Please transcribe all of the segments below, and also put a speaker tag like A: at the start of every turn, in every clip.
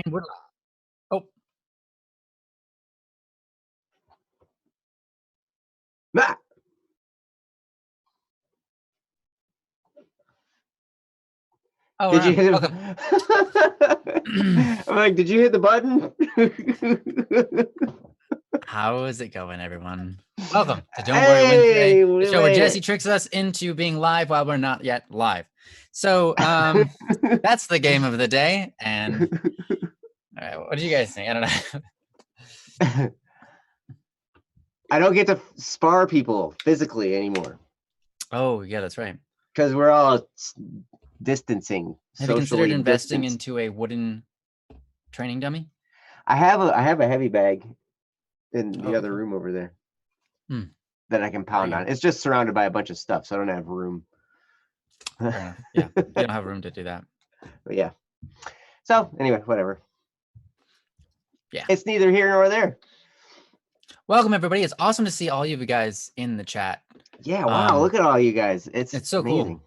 A: And we're oh,
B: Ah!
A: oh,
B: Did you hit
A: welcome.
B: I'm like, did you hit the button?
A: How is it going, everyone? Welcome to Don't Worry
B: Hey,
A: Wednesday,
B: we
A: the show where
B: made
A: Jesse
B: it.
A: tricks us into being live while we're not yet live. So that's the game of the day. And all right, what do you guys think? I don't know.
B: I don't get to spar people physically anymore
A: Oh, yeah, that's right.
B: because we're all distancing.
A: Have you considered
B: Socially
A: investing
B: distanced.
A: into a wooden training dummy?
B: I have a heavy bag in the
A: Oh,
B: other
A: cool.
B: room over there
A: Hmm.
B: that I can pound
A: Very
B: on. It's just surrounded by a bunch of stuff, so I don't have room.
A: Fair enough. Yeah, you don't have room to do that.
B: But yeah. So anyway, whatever.
A: Yeah.
B: It's neither here nor there.
A: Welcome, everybody. It's awesome to see all of you guys in the chat.
B: Yeah, wow, look at all you guys.
A: It's so
B: amazing.
A: cool.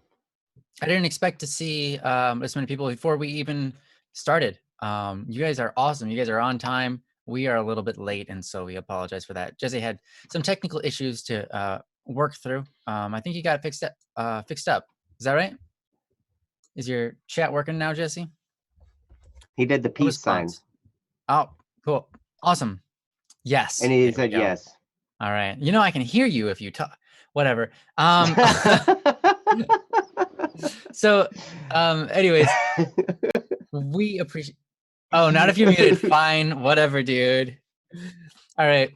A: I didn't expect to see this many people before we even started. You guys are awesome. You guys are on time. We are a little bit late, and so we apologize for that. Jesse had some technical issues to work through. I think you got it fixed up. Is that right? Is your chat working now, Jesse?
B: He did the peace sign.
A: Oh, cool. Awesome. Yes.
B: And he said yes.
A: All right. You know, I can hear you if you talk. Whatever. So, anyways, we appreciate. Oh, not if you're muted. Fine, whatever, dude. All right.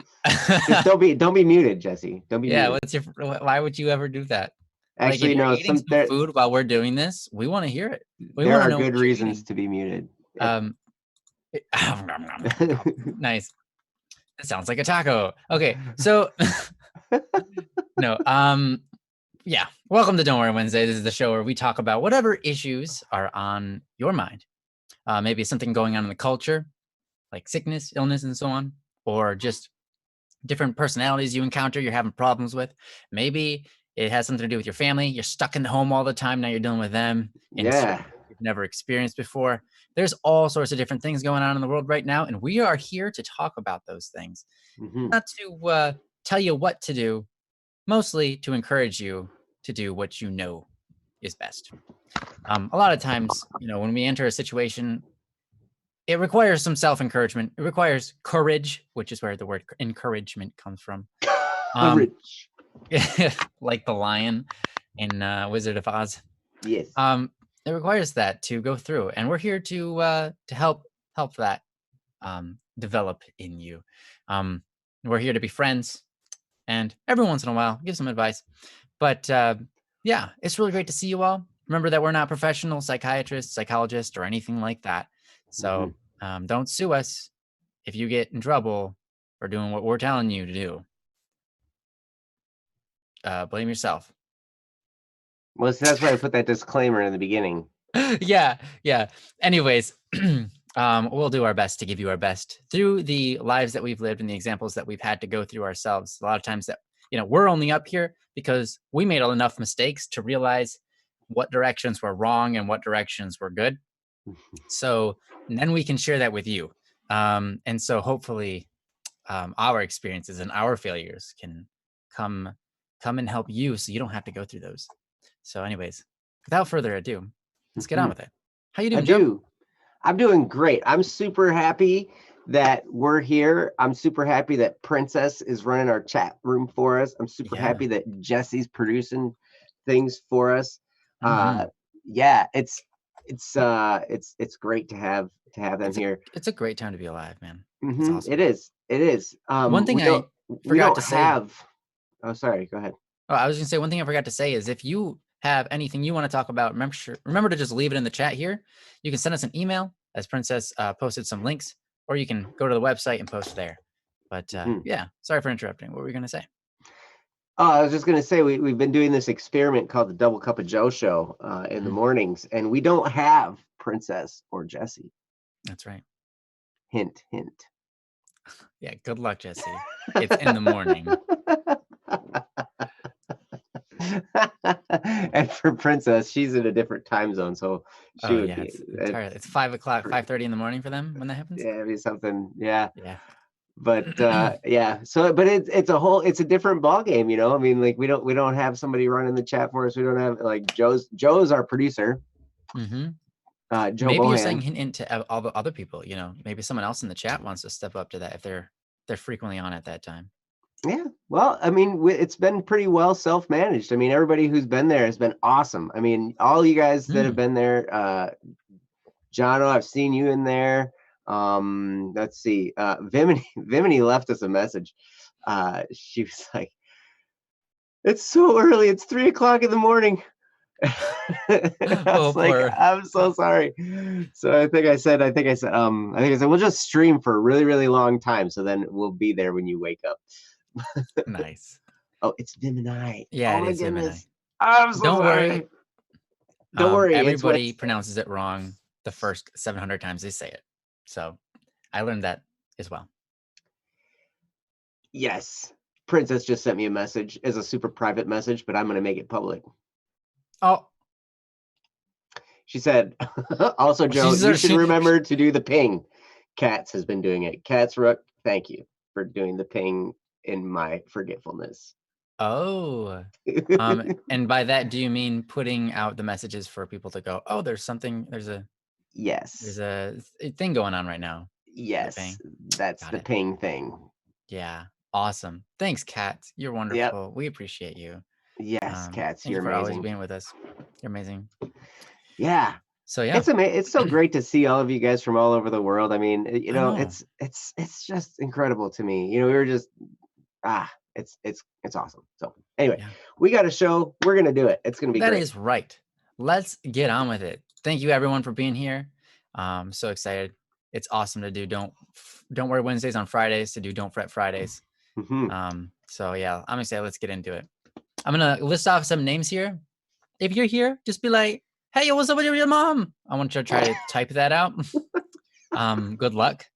B: Just don't be muted, Jesse. Don't be muted.
A: What's your? Why would you ever do that?
B: Actually,
A: like, if
B: no.
A: you're eating some food while we're doing this, we want to hear it.
B: There are good reasons to be muted.
A: Nice. That sounds like a taco. Okay, so no. Yeah. Welcome to Don't Worry Wednesday. This is the show where we talk about whatever issues are on your mind. Maybe something going on in the culture, like sickness, illness, and so on, or just different personalities you encounter you're having problems with. Maybe it has something to do with your family. You're stuck in the home all the time. Now you're dealing with them in you've never experienced before. There's all sorts of different things going on in the world right now, and we are here to talk about those things. Not to tell you what to do, mostly to encourage you to do what you know is best. A lot of times, when we enter a situation, it requires some self-encouragement. It requires courage, which is where the word encouragement comes from.
B: Courage.
A: Like the lion in Wizard of Oz.
B: Yes.
A: It requires that to go through, and we're here to help that develop in you. We're here to be friends, and every once in a while, give some advice. But yeah, it's really great to see you all. Remember that we're not professional psychiatrists, psychologists, or anything like that. So don't sue us if you get in trouble for doing what we're telling you to do. Blame yourself.
B: Well, so that's why I put that disclaimer in the beginning.
A: Yeah. Anyways, we'll do our best to give you our best through the lives that we've lived and the examples that we've had to go through ourselves. A lot of times that, we're only up here because we made enough mistakes to realize what directions were wrong and what directions were good. So then we can share that with you. And so hopefully our experiences and our failures can come and help you so you don't have to go through those. So anyways, without further ado, let's get on with it. How you doing, Joe?
B: I'm doing great. I'm super happy that we're here. I'm super happy that Princess is running our chat room for us. I'm super happy that Jesse's producing things for us. Yeah, it's great to have them here.
A: It's a great time to be alive, man.
B: It's awesome. It is.
A: One thing I forgot to say.
B: Oh, sorry. Go ahead.
A: Oh, I was gonna say one thing I forgot to say is if you have anything you want to talk about, remember to just leave it in the chat here. You can send us an email, as Princess posted some links, or you can go to the website and post there. But yeah, sorry for interrupting. What were you gonna say?
B: Oh, I was just gonna say we've been doing this experiment called the Double Cup of Joe show in the mornings, and we don't have Princess or Jesse.
A: That's right.
B: Hint, hint.
A: Yeah, good luck, Jesse. It's in the morning.
B: And for Princess, she's in a different time zone, so she
A: Oh
B: would
A: yeah,
B: be.
A: it's entirely. It's 5 o'clock, 5:30 in the morning for them when that happens.
B: Yeah, it'd be something. Yeah.
A: Yeah.
B: But yeah, so but it's a different ball game, you know. I mean, like we don't have somebody running the chat for us. We don't have like Joe's our producer,
A: Mm-hmm.
B: Joe
A: Maybe you're saying
B: Bohan.
A: hint to all the other people. Maybe someone else in the chat wants to step up to that if they're frequently on at that time.
B: Yeah, well, I mean, it's been pretty well self-managed. I mean, everybody who's been there has been awesome. I mean, all you guys that have been there, Jono, I've seen you in there. Let's see, Vimini left us a message. She was like, "It's so early. It's 3 o'clock in the morning." I was like, I'm so sorry. So I think I said, we'll just stream for a really, really long time. So then we'll be there when you wake up.
A: Nice.
B: Oh, it's Vimini.
A: Yeah,
B: Oh
A: it
B: my
A: is
B: goodness.
A: Vimini.
B: I'm so
A: Don't
B: sorry.
A: worry.
B: Don't worry.
A: Everybody pronounces it wrong the first 700 times they say it. So I learned that as well.
B: Yes. Princess just sent me a message as a super private message, but I'm going to make it public.
A: Oh.
B: She said, also, Joe, you should remember to do the ping. Katz has been doing it. Katz Rook, thank you for doing the ping in my forgetfulness.
A: Oh. And by that, do you mean putting out the messages for people to go, oh, there's a thing going on right now?
B: Yes, that's the ping thing.
A: Yeah, awesome. Thanks, Kat. You're wonderful. Yep. We appreciate you.
B: Yes, Katz,
A: you're amazing. Always being with us. You're amazing.
B: Yeah.
A: So yeah,
B: it's so great to see all of you guys from all over the world. I mean, you know, it's just incredible to me. You know, we were just it's awesome. So anyway, we got a show. We're gonna do it. It's gonna be great.
A: That is right. Let's get on with it. Thank you everyone for being here. So excited. It's awesome to do Don't Worry Wednesdays on Fridays, to do Don't Fret Fridays. So yeah, I'm excited. Let's get into it. I'm gonna list off some names here. If you're here, just be like, hey, what's up with your mom? I want you to try to type that out. Good luck.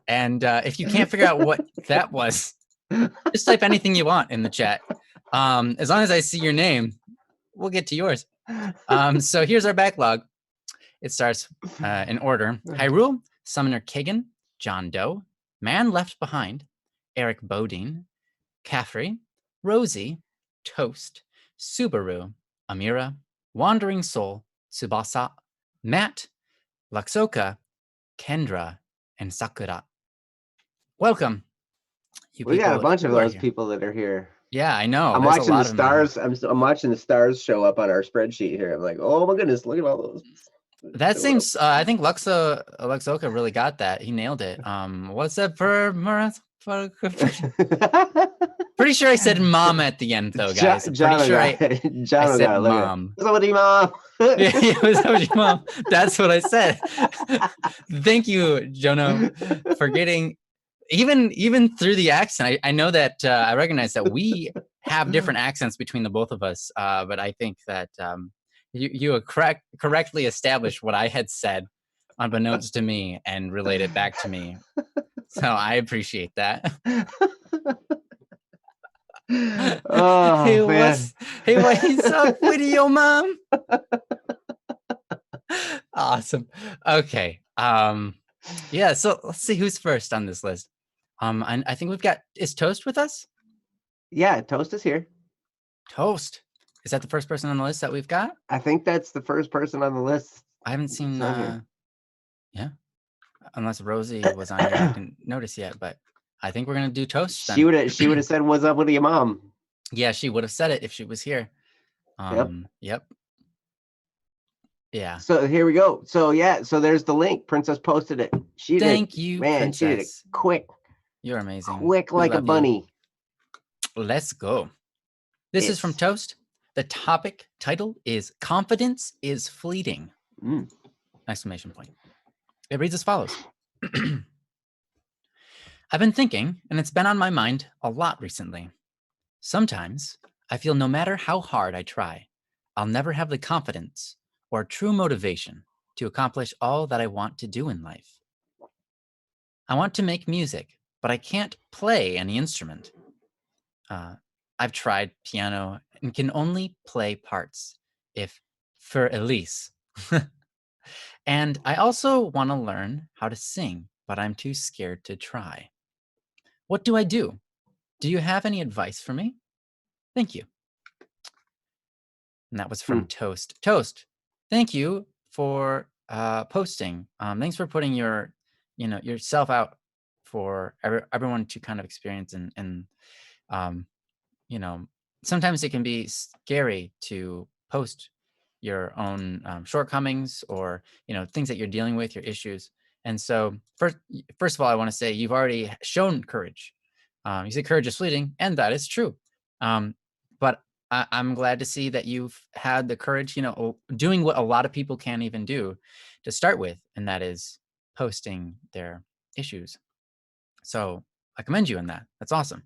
A: And if you can't figure out what that was, just type anything you want in the chat. As long as I see your name, we'll get to yours. So here's our backlog. It starts in order. Hyrule, Summoner Kagan, John Doe, Man Left Behind, Eric Bodine, Caffrey, Rosie, Toast, Subaru, Amira, Wandering Soul, Tsubasa, Matt, Luxoka, Kendra, and Sakura. Welcome.
B: We got a bunch of those people that are here.
A: Yeah, I know.
B: I'm watching the stars. I'm watching the stars show up on our spreadsheet here. I'm like, oh my goodness, look at all those.
A: That seems. I think Luxoka really got that. He nailed it. What's up for Marat? Pretty sure I said mom at the end though, guys. Pretty sure I said mom.
B: What's up with you, mom?
A: Yeah, what's up with you, mom? That's what I said. Thank you, Jono, for getting even through the accent. I know that I recognize that we have different accents between the both of us, but I think that you correctly established what I had said unbeknownst to me and related back to me. So I appreciate that.
B: Oh,
A: hey, what's up with your mom? Awesome. Okay. Yeah, so let's see who's first on this list. I think we've got, is Toast with us?
B: Yeah, Toast is here.
A: Toast. Is that the first person on the list that we've got?
B: I think that's the first person on the list.
A: I haven't seen yeah. Unless Rosie was on here, I didn't notice yet, but I think we're gonna do Toast. Then.
B: She would have said, "What's up with your mom?"
A: Yeah, she would have said it if she was here. Yep. Yeah.
B: So here we go. So yeah, so there's the link. Princess posted it.
A: Thank you, man. Princess.
B: She did it quick.
A: You're amazing.
B: Quick like a bunny.
A: Let's go. This is from Toast. The title is "Confidence is Fleeting!" Exclamation point. It reads as follows. I've been thinking, and it's been on my mind a lot recently. Sometimes I feel no matter how hard I try, I'll never have the confidence or true motivation to accomplish all that I want to do in life. I want to make music, but I can't play any instrument. I've tried piano and can only play parts if for Elise. And I also want to learn how to sing, but I'm too scared to try. What do I do? Do you have any advice for me? Thank you. And that was
B: Hmm.
A: from Toast. Toast, thank you for posting. Thanks for putting your, yourself out for everyone to kind of experience. And you know, sometimes it can be scary to post your own shortcomings or things that you're dealing with, your issues. And so first of all, I want to say you've already shown courage. You said courage is fleeting, and that is true. But I'm glad to see that you've had the courage, doing what a lot of people can't even do to start with, and that is posting their issues. So I commend you in that. That's awesome.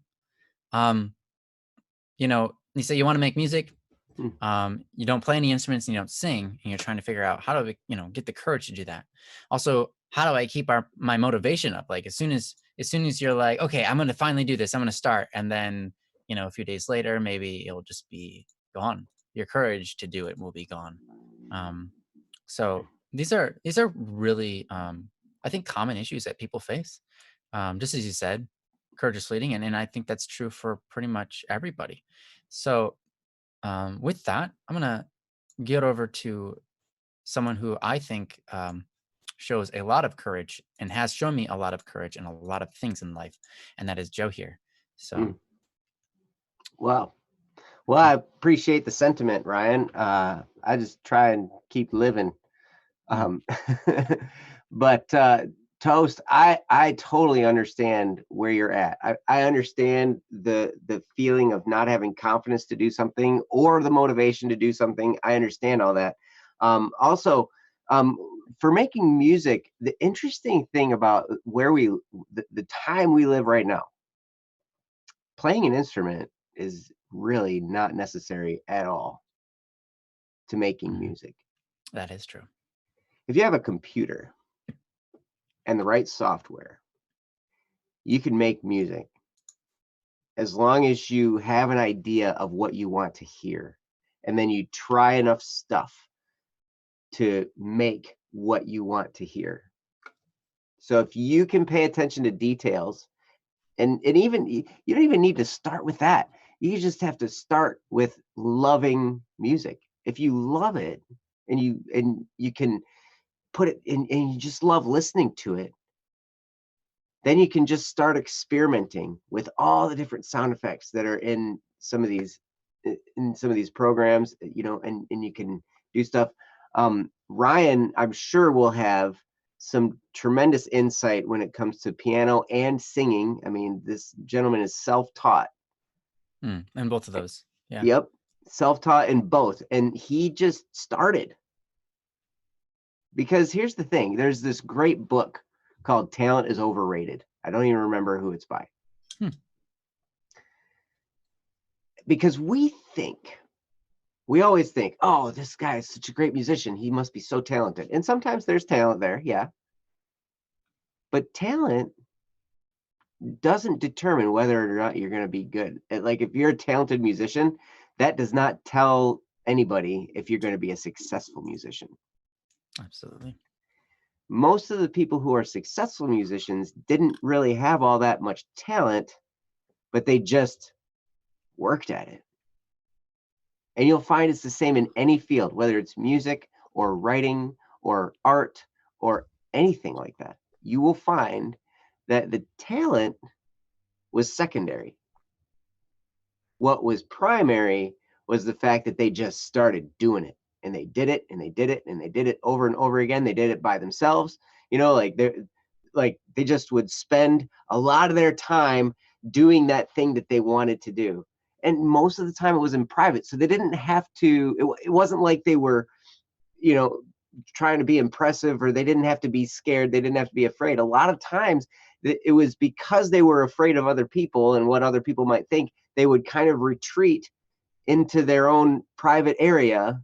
A: You say you want to make music. You don't play any instruments and you don't sing, and you're trying to figure out how to, get the courage to do that. Also, how do I keep my motivation up? Like as soon as you're like, okay, I'm going to finally do this, I'm going to start. And then, a few days later, maybe it'll just be gone. Your courage to do it will be gone. So these are really, I think, common issues that people face. Just as you said, courage is fleeting. And I think that's true for pretty much everybody. So with that, I'm going to get over to someone who I think shows a lot of courage and has shown me a lot of courage in a lot of things in life. And that is Joe here. So,
B: Wow. Well, I appreciate the sentiment, Ryan. I just try and keep living. But Toast, I totally understand where you're at. I understand the feeling of not having confidence to do something or the motivation to do something. I understand all that. Also, for making music, the interesting thing about the time we live right now, playing an instrument is really not necessary at all to making music.
A: that is true.
B: If you have a computer and the right software, you can make music as long as you have an idea of what you want to hear. And then you try enough stuff to make what you want to hear. So if you can pay attention to details, and even you don't even need to start with that. You just have to start with loving music. If you love it and you can put it in and you just love listening to it, then you can just start experimenting with all the different sound effects that are in some of these programs, and you can do stuff. Ryan, I'm sure, will have some tremendous insight when it comes to piano and singing. I mean, this gentleman is self-taught.
A: And both of those. Yeah.
B: Yep. Self-taught in both. And he just started. Because here's the thing, there's this great book called Talent is Overrated. I don't even remember who it's by. Because we always think, oh, this guy is such a great musician. He must be so talented. And sometimes there's talent there, yeah. But talent doesn't determine whether or not you're going to be good. Like if you're a talented musician, that does not tell anybody if you're going to be a successful musician.
A: Absolutely.
B: Most of the people who are successful musicians didn't really have all that much talent, but they just worked at it. And you'll find it's the same in any field, whether it's music or writing or art or anything like that. You will find that the talent was secondary. What was primary was the fact that they just started doing it, and they did it and they did it and they did it over and over again. They did it by themselves, like they just would spend a lot of their time doing that thing that they wanted to do. And most of the time it was in private, so they didn't have to, it wasn't like they were trying to be impressive, or they didn't have to be scared, they didn't have to be afraid. A lot of times it was because they were afraid of other people and what other people might think. They would kind of retreat into their own private area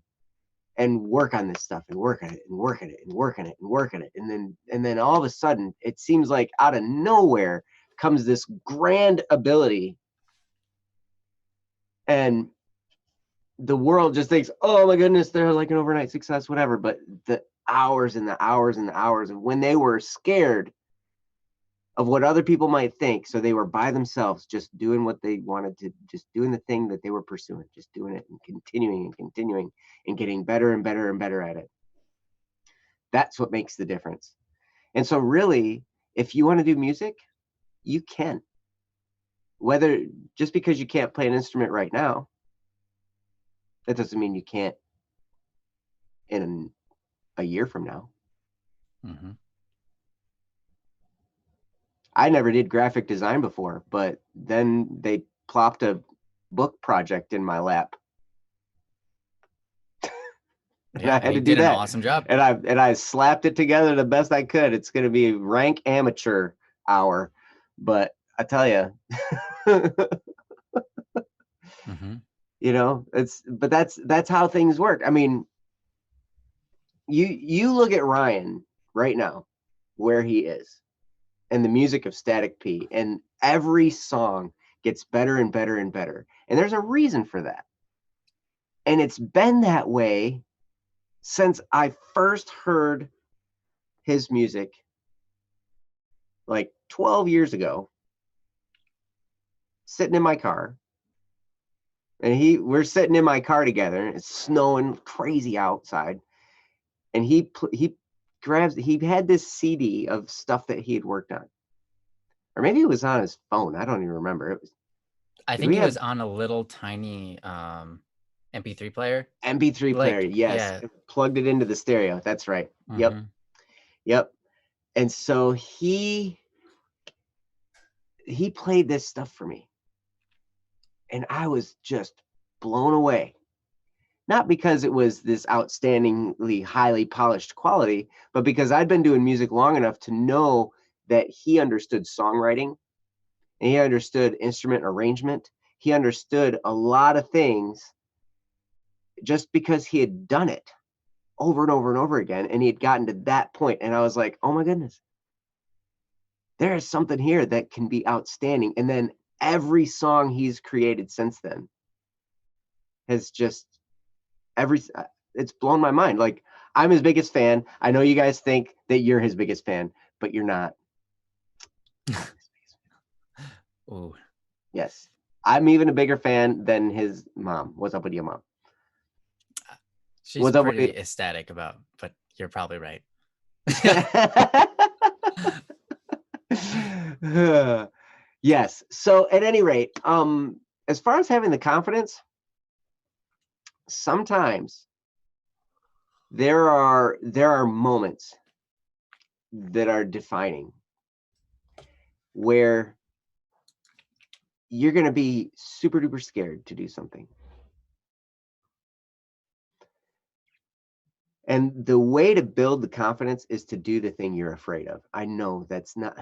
B: and work on this stuff and work on it and work on it and work on it and work on it. And then all of a sudden, it seems like out of nowhere comes this grand ability And the world just thinks, oh my goodness, they're like an overnight success, whatever. But the hours and the hours and the hours of when they were scared of what other people might think, so they were by themselves, just doing what they wanted to, just doing the thing that they were pursuing, just doing it and continuing and getting better and better and better at it. That's what makes the difference. And so really, if you want to do music, you can. Whether just because you can't play an instrument right now, that doesn't mean you can't in a year from now.
A: Mm-hmm.
B: I never did graphic design before, but then they plopped a book project in my lap. And I had to do
A: did an
B: that.
A: awesome job.
B: And I slapped it together the best I could. It's going to be rank amateur hour, but I tell you,
A: Mm-hmm.
B: you know, but that's how things work. I mean, you look at Ryan right now, where he is, and the music of Static P, and every song gets better and better and better. And there's a reason for that. And it's been that way since I first heard his music like 12 years ago, sitting in my car. And we're sitting in my car together, and it's snowing crazy outside. And he had this CD of stuff that he had worked on. Or maybe it was on his phone. I don't even remember.
A: I think it was on a little tiny MP3 player.
B: MP3 player, yes. Yeah. Plugged it into the stereo. That's right. Mm-hmm. Yep. And so he played this stuff for me. And I was just blown away. Not because it was this outstandingly highly polished quality, but because I'd been doing music long enough to know that he understood songwriting, and he understood instrument arrangement. He understood a lot of things just because he had done it over and over and over again, and he had gotten to that point. And I was like, oh my goodness, there is something here that can be outstanding. And then every song he's created since then has just it's blown my mind. Like, I'm his biggest fan. I know you guys think that you're his biggest fan, but you're not.
A: Oh,
B: yes. I'm even a bigger fan than his mom. What's up with your mom?
A: She's pretty ecstatic about, but you're probably right.
B: Yes. So at any rate, as far as having the confidence, sometimes there are moments that are defining where you're going to be super duper scared to do something. And the way to build the confidence is to do the thing you're afraid of. I know that's not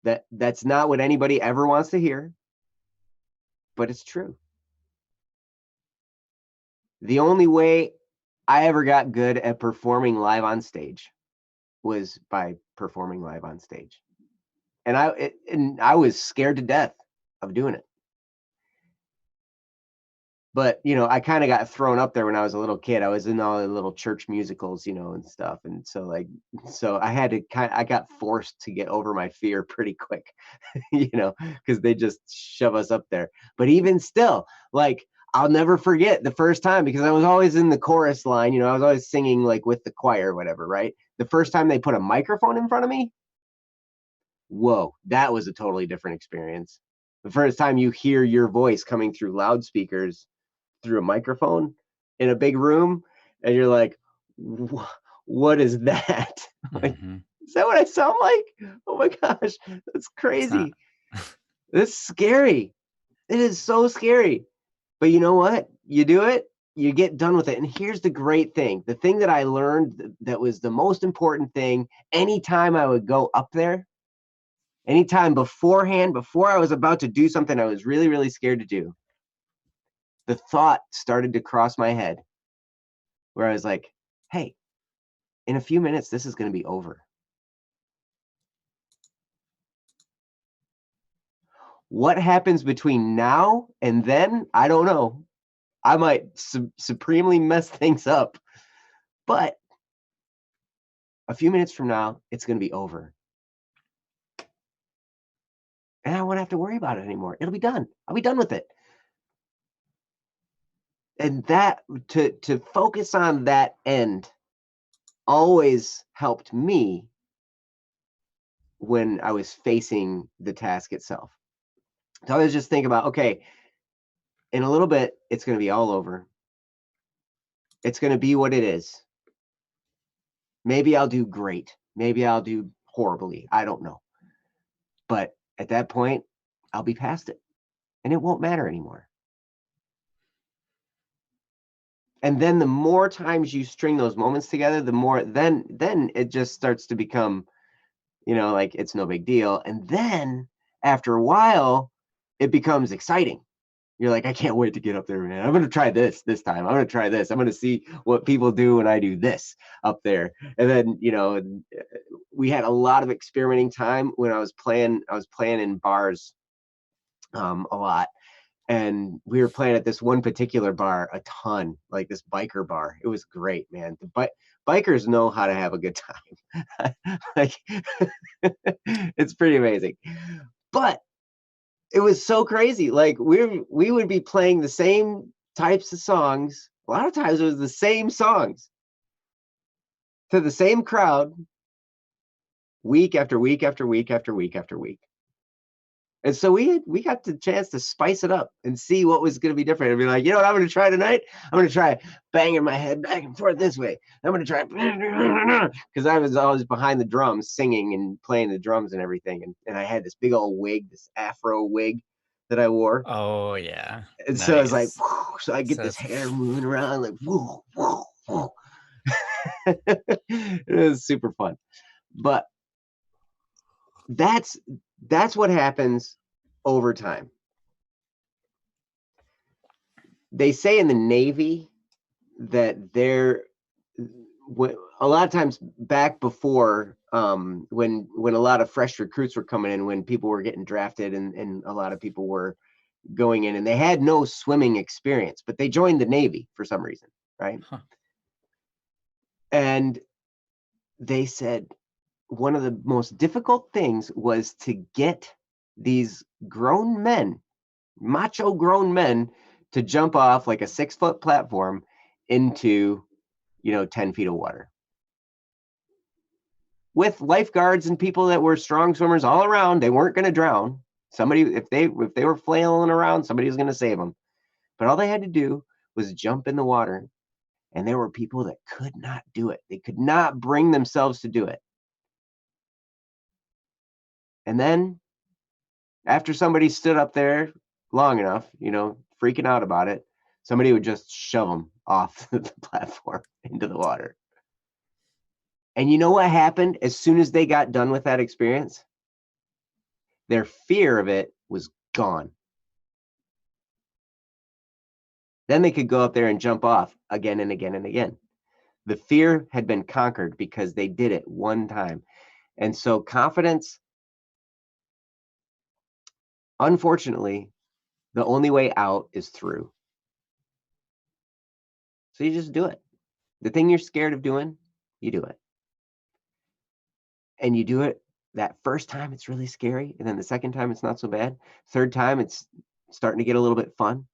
B: what anybody ever wants to hear, but it's true. The only way I ever got good at performing live on stage was by performing live on stage. And I was scared to death of doing it. But, you know, I kind of got thrown up there when I was a little kid. I was in all the little church musicals, you know, and stuff. And so I got forced to get over my fear pretty quick, you know, because they just shove us up there. But even still, like, I'll never forget the first time, because I was always in the chorus line, you know, I was always singing like with the choir or whatever, right? The first time they put a microphone in front of me, whoa, that was a totally different experience. The first time you hear your voice coming through loudspeakers, through a microphone in a big room, and you're like, what is that? Like, is that what I sound like? Oh my gosh, that's crazy. That's scary. It is so scary. But you know what? You do it, you get done with it. And here's the great thing. The thing that I learned that was the most important thing, anytime I would go up there, anytime beforehand, before I was about to do something I was really, really scared to do, the thought started to cross my head where I was like, hey, in a few minutes, this is going to be over. What happens between now and then, I don't know. I might supremely mess things up, but a few minutes from now, it's going to be over. And I won't have to worry about it anymore. It'll be done. I'll be done with it. And that, to focus on that end always helped me when I was facing the task itself. So I was just thinking about, okay, in a little bit, it's going to be all over. It's going to be what it is. Maybe I'll do great. Maybe I'll do horribly. I don't know. But at that point, I'll be past it and it won't matter anymore. And then the more times you string those moments together, the more then it just starts to become, like it's no big deal. And then after a while, it becomes exciting. You're like, I can't wait to get up there, man. I'm going to try this time. I'm going to try this. I'm going to see what people do when I do this up there. And then, we had a lot of experimenting time when I was playing in bars a lot. And we were playing at this one particular bar a ton, like this biker bar. It was great, man. But bikers know how to have a good time. Like, it's pretty amazing. But it was so crazy. Like we would be playing the same types of songs. A lot of times it was the same songs to the same crowd week after week after week after week after week. And so we got the chance to spice it up and see what was going to be different. And be like, you know what I'm going to try tonight? I'm going to try banging my head back and forth this way. I'm going to try, because I was always behind the drums singing and playing the drums and everything. And I had this big old wig, this afro wig that I wore.
A: Oh yeah.
B: And nice. So I was like, whoo, so I get this hair moving around like, whoo, whoo, whoo. It was super fun. But that's what happens over time. They say in the Navy that a lot of times back before, when a lot of fresh recruits were coming in, when people were getting drafted and a lot of people were going in and they had no swimming experience, but they joined the Navy for some reason, right? Huh. And they said one of the most difficult things was to get these grown men, macho grown men, to jump off like a 6-foot platform into 10 feet of water with lifeguards and people that were strong swimmers all around. They weren't going to drown. Somebody, if they were flailing around, somebody was going to save them. But all they had to do was jump in the water. And there were people that could not do it. They could not bring themselves to do it. And then after somebody stood up there long enough, freaking out about it, somebody would just shove them off the platform into the water. And you know what happened as soon as they got done with that experience? Their fear of it was gone. Then they could go up there and jump off again and again and again. The fear had been conquered because they did it one time. And so confidence, unfortunately, the only way out is through. So you just do it. The thing you're scared of doing, you do it. And you do it that first time, it's really scary. And then the second time, it's not so bad. Third time, it's starting to get a little bit fun.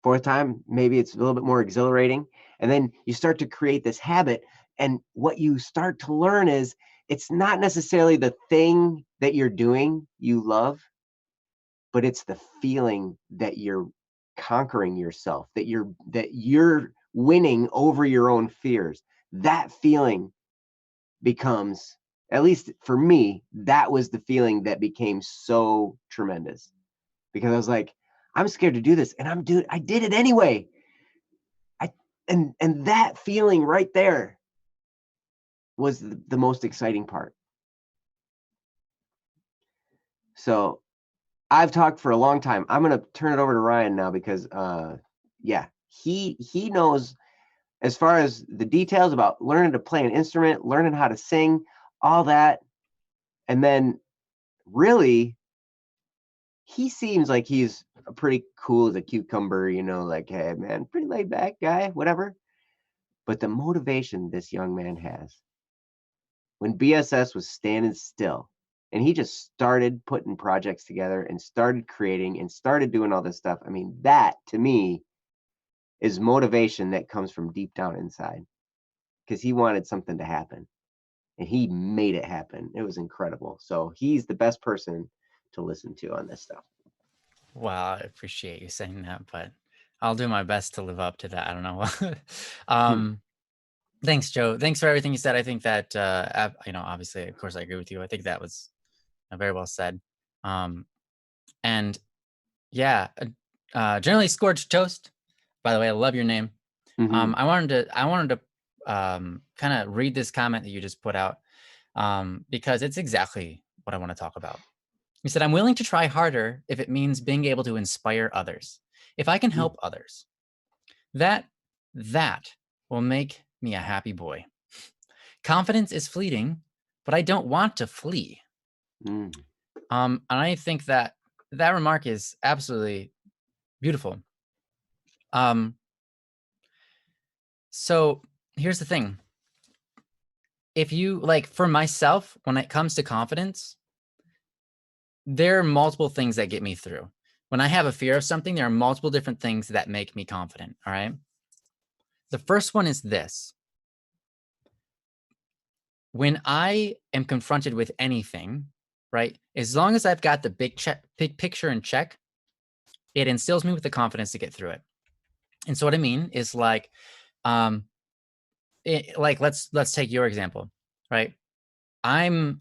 B: Fourth time, maybe it's a little bit more exhilarating. And then you start to create this habit. And what you start to learn is it's not necessarily the thing that you're doing you love, but it's the feeling that you're conquering yourself, that you're winning over your own fears. That feeling becomes, at least for me, that was the feeling that became so tremendous, because I was like, I'm scared to do this, and I did it anyway. And that feeling right there was the most exciting part. So I've talked for a long time. I'm going to turn it over to Ryan now because, he knows as far as the details about learning to play an instrument, learning how to sing, all that. And then really, he seems like he's pretty cool as a cucumber, you know, like, hey man, pretty laid back guy, whatever. But the motivation this young man has, when BSS was standing still and he just started putting projects together and started creating and started doing all this stuff. I mean, that to me is motivation that comes from deep down inside, because he wanted something to happen and he made it happen. It was incredible. So he's the best person to listen to on this stuff.
A: Wow, I appreciate you saying that, but I'll do my best to live up to that. I don't know. Thanks, Joe. Thanks for everything you said. I think that, obviously, of course, I agree with you. I think that was very well said. And yeah, generally scorched toast. By the way, I love your name. I wanted to kind of read this comment that you just put out, because it's exactly what I want to talk about. You said, I'm willing to try harder if it means being able to inspire others. If I can help others, that will make me a happy boy. Confidence is fleeting, but I don't want to flee. And I think that remark is absolutely beautiful. So here's the thing. If you, like, for myself, when it comes to confidence, there are multiple things that get me through. When I have a fear of something, there are multiple different things that make me confident. All right. The first one is this. When I am confronted with anything, right, as long as I've got the big picture in check, it instills me with the confidence to get through it. And so what I mean is, like, let's take your example, right? I'm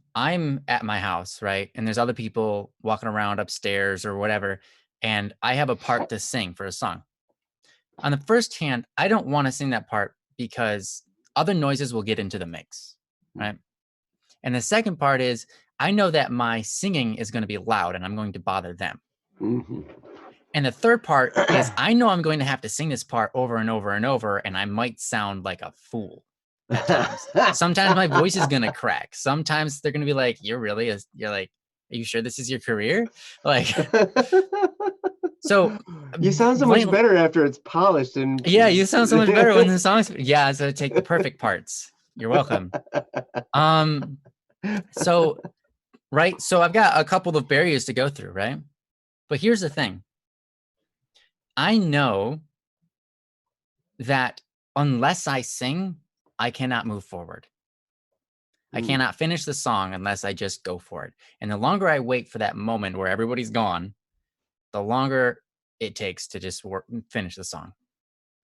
A: at my house, right? And there's other people walking around upstairs or whatever, and I have a part to sing for a song. On the first hand, I don't want to sing that part because other noises will get into the mix, right? And the second part is, I know that my singing is going to be loud and I'm going to bother them. And the third part is, I know I'm going to have to sing this part over and over and over, and I might sound like a fool at times. Sometimes my voice is going to crack. Sometimes they're going to be like, you're like, are you sure this is your career? Like, so
B: you sound so much better after it's polished. And
A: yeah, you sound so much better when the song's, yeah. So take the perfect parts. You're welcome. So, right. So I've got a couple of barriers to go through, right? But here's the thing. I know that unless I sing, I cannot move forward. I cannot finish the song unless I just go for it. And the longer I wait for that moment where everybody's gone, the longer it takes to just finish the song,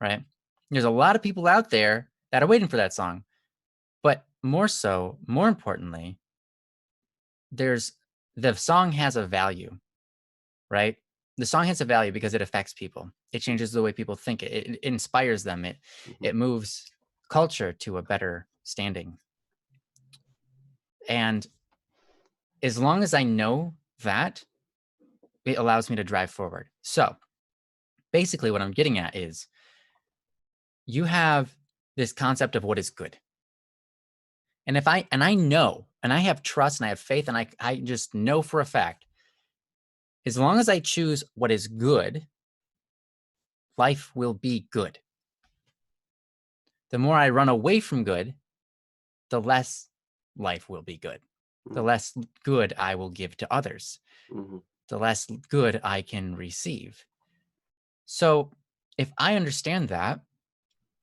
A: right? There's a lot of people out there that are waiting for that song. But more importantly, the song has a value, right? The song has a value because it affects people. It changes the way people think. It inspires them. It moves culture to a better standing. And as long as I know that, it allows me to drive forward. So basically what I'm getting at is, you have this concept of what is good. And I know, and I have trust and I have faith, and I just know for a fact, as long as I choose what is good, life will be good. The more I run away from good, the less life will be good. The less good I will give to others. The less good I can receive. So if I understand that,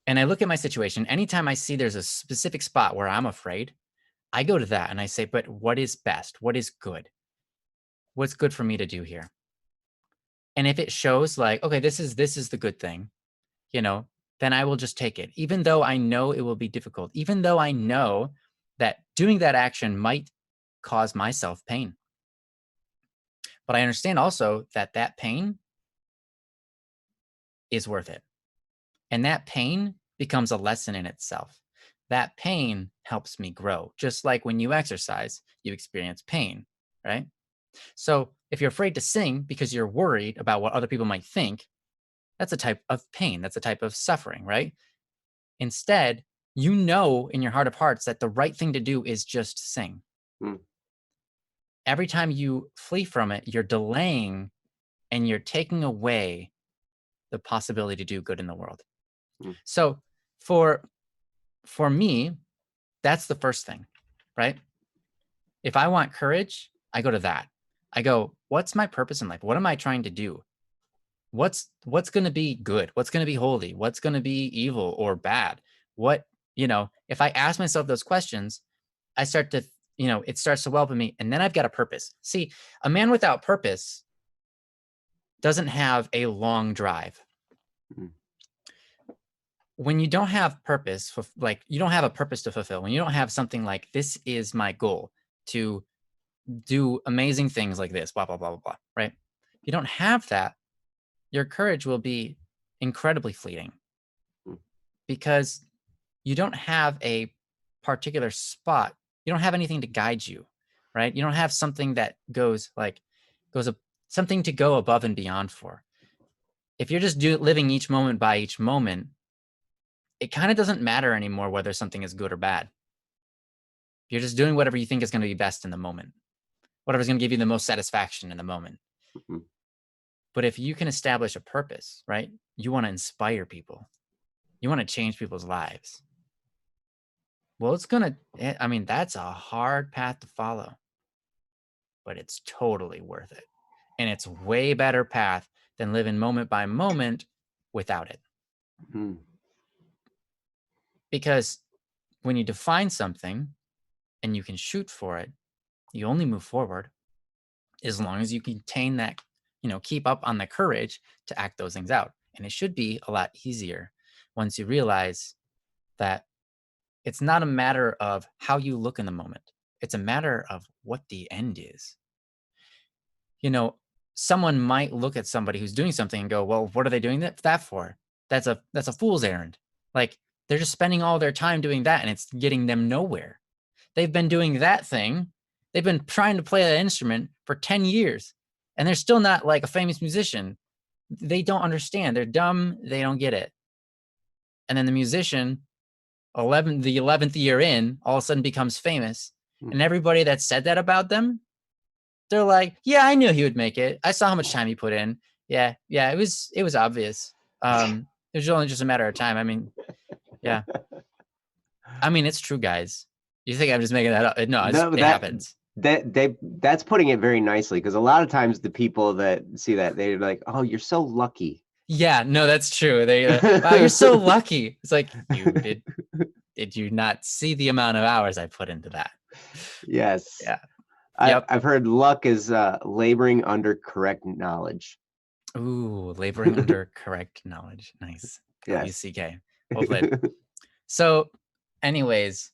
A: and I look at my situation, anytime I see there's a specific spot where I'm afraid, I go to that and I say, but what is best? What is good? What's good for me to do here? And if it shows like, okay, this is the good thing, then I will just take it, even though I know it will be difficult, even though I know that doing that action might cause myself pain. But I understand also that pain is worth it. And that pain becomes a lesson in itself. That pain helps me grow. Just like when you exercise, you experience pain, right? So if you're afraid to sing because you're worried about what other people might think, that's a type of pain. That's a type of suffering, right? Instead, you know in your heart of hearts that the right thing to do is just sing. Every time you flee from it, you're delaying and you're taking away the possibility to do good in the world.
B: Mm.
A: So for me, that's the first thing, right? If I want courage, I go to that. I go, what's my purpose in life? What am I trying to do? What's going to be good? What's going to be holy? What's going to be evil or bad? What, if I ask myself those questions, I start to, it starts to well up in me, and then I've got a purpose. See, a man without purpose doesn't have a long drive.
B: Mm.
A: When you don't have purpose, like you don't have a purpose to fulfill, when you don't have something like, this is my goal to do amazing things like this, blah, blah, blah, blah, blah, right? If you don't have that, your courage will be incredibly fleeting because you don't have a particular spot. You don't have anything to guide you, right? You don't have something that something to go above and beyond for. If you're just living each moment by each moment, it kind of doesn't matter anymore whether something is good or bad. You're just doing whatever you think is going to be best in the moment, whatever's going to give you the most satisfaction in the moment.
B: Mm-hmm.
A: But if you can establish a purpose, right? You want to inspire people. You want to change people's lives. Well, that's a hard path to follow, but it's totally worth it. And it's way better path than living moment by moment without it.
B: Mm.
A: Because when you define something and you can shoot for it, you only move forward as long as you contain that, keep up on the courage to act those things out. And it should be a lot easier once you realize that it's not a matter of how you look in the moment. It's a matter of what the end is. Someone might look at somebody who's doing something and go, well, what are they doing that for? That's a fool's errand. Like, they're just spending all their time doing that and it's getting them nowhere. They've been doing that thing. They've been trying to play that instrument for 10 years and they're still not like a famous musician. They don't understand. They're dumb. They don't get it. And then the musician, the 11th year in, all of a sudden becomes famous. And everybody that said that about them, they're like, yeah, I knew he would make it. I saw how much time he put in. Yeah, it was obvious. It was only just a matter of time. I mean, yeah. I mean, it's true, guys. You think I'm just making that up? No, it happens.
B: That's putting it very nicely, because a lot of times the people that see that, they're like, oh, you're so lucky.
A: Yeah, no, that's true. They wow, you're so lucky. It's like, did you not see the amount of hours I put into that?
B: Yes.
A: Yeah.
B: I've heard luck is laboring under correct knowledge.
A: Ooh, laboring under correct knowledge. Nice.
B: Yes.
A: UCK. Well played. So, anyways,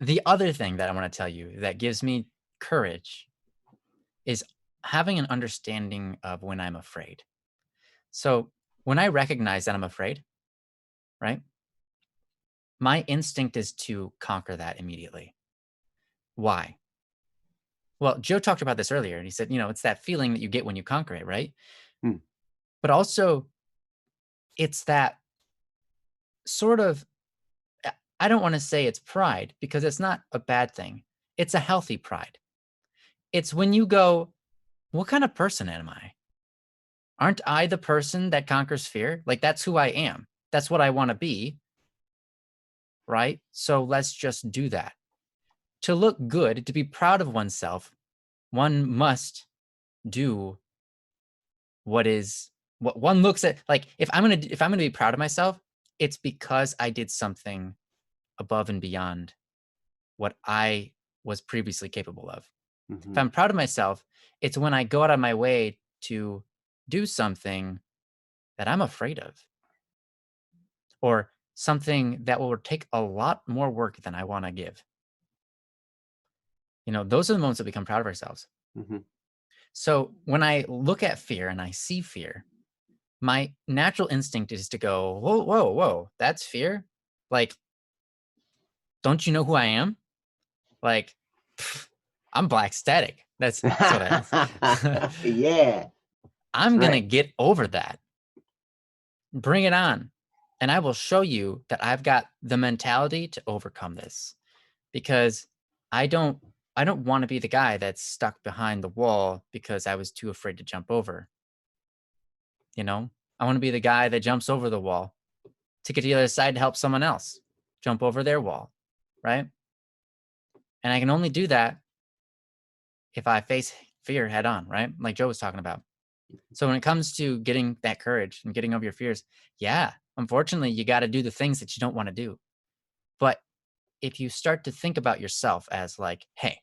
A: the other thing that I want to tell you that gives me courage is having an understanding of when I'm afraid. So when I recognize that I'm afraid, right, my instinct is to conquer that immediately. Why? Well, Joe talked about this earlier, and he said, it's that feeling that you get when you conquer it, right?
B: Hmm.
A: But also, it's that sort of, I don't want to say it's pride, because it's not a bad thing. It's a healthy pride. It's when you go, what kind of person am I? Aren't I the person that conquers fear? Like, that's who I am. That's what I want to be. Right? So let's just do that. To look good, to be proud of oneself, one must do what one looks at. Like, if I'm gonna be proud of myself, it's because I did something above and beyond what I was previously capable of.
B: Mm-hmm.
A: If I'm proud of myself, it's when I go out of my way to do something that I'm afraid of, or something that will take a lot more work than I want to give. Those are the moments that we become proud of ourselves.
B: Mm-hmm.
A: So when I look at fear and I see fear, my natural instinct is to go, whoa, whoa, whoa, that's fear? Like, don't you know who I am? Like, I'm Black Static. That's what I
B: Yeah.
A: I'm going to get over that. Bring it on. And I will show you that I've got the mentality to overcome this, because I don't I don't want to be the guy that's stuck behind the wall because I was too afraid to jump over. You know, I want to be the guy that jumps over the wall to get to the other side to help someone else jump over their wall, right? And I can only do that if I face fear head on, right? Like Joe was talking about. So when it comes to getting that courage and getting over your fears, yeah, unfortunately, you got to do the things that you don't want to do. But if you start to think about yourself as like, hey,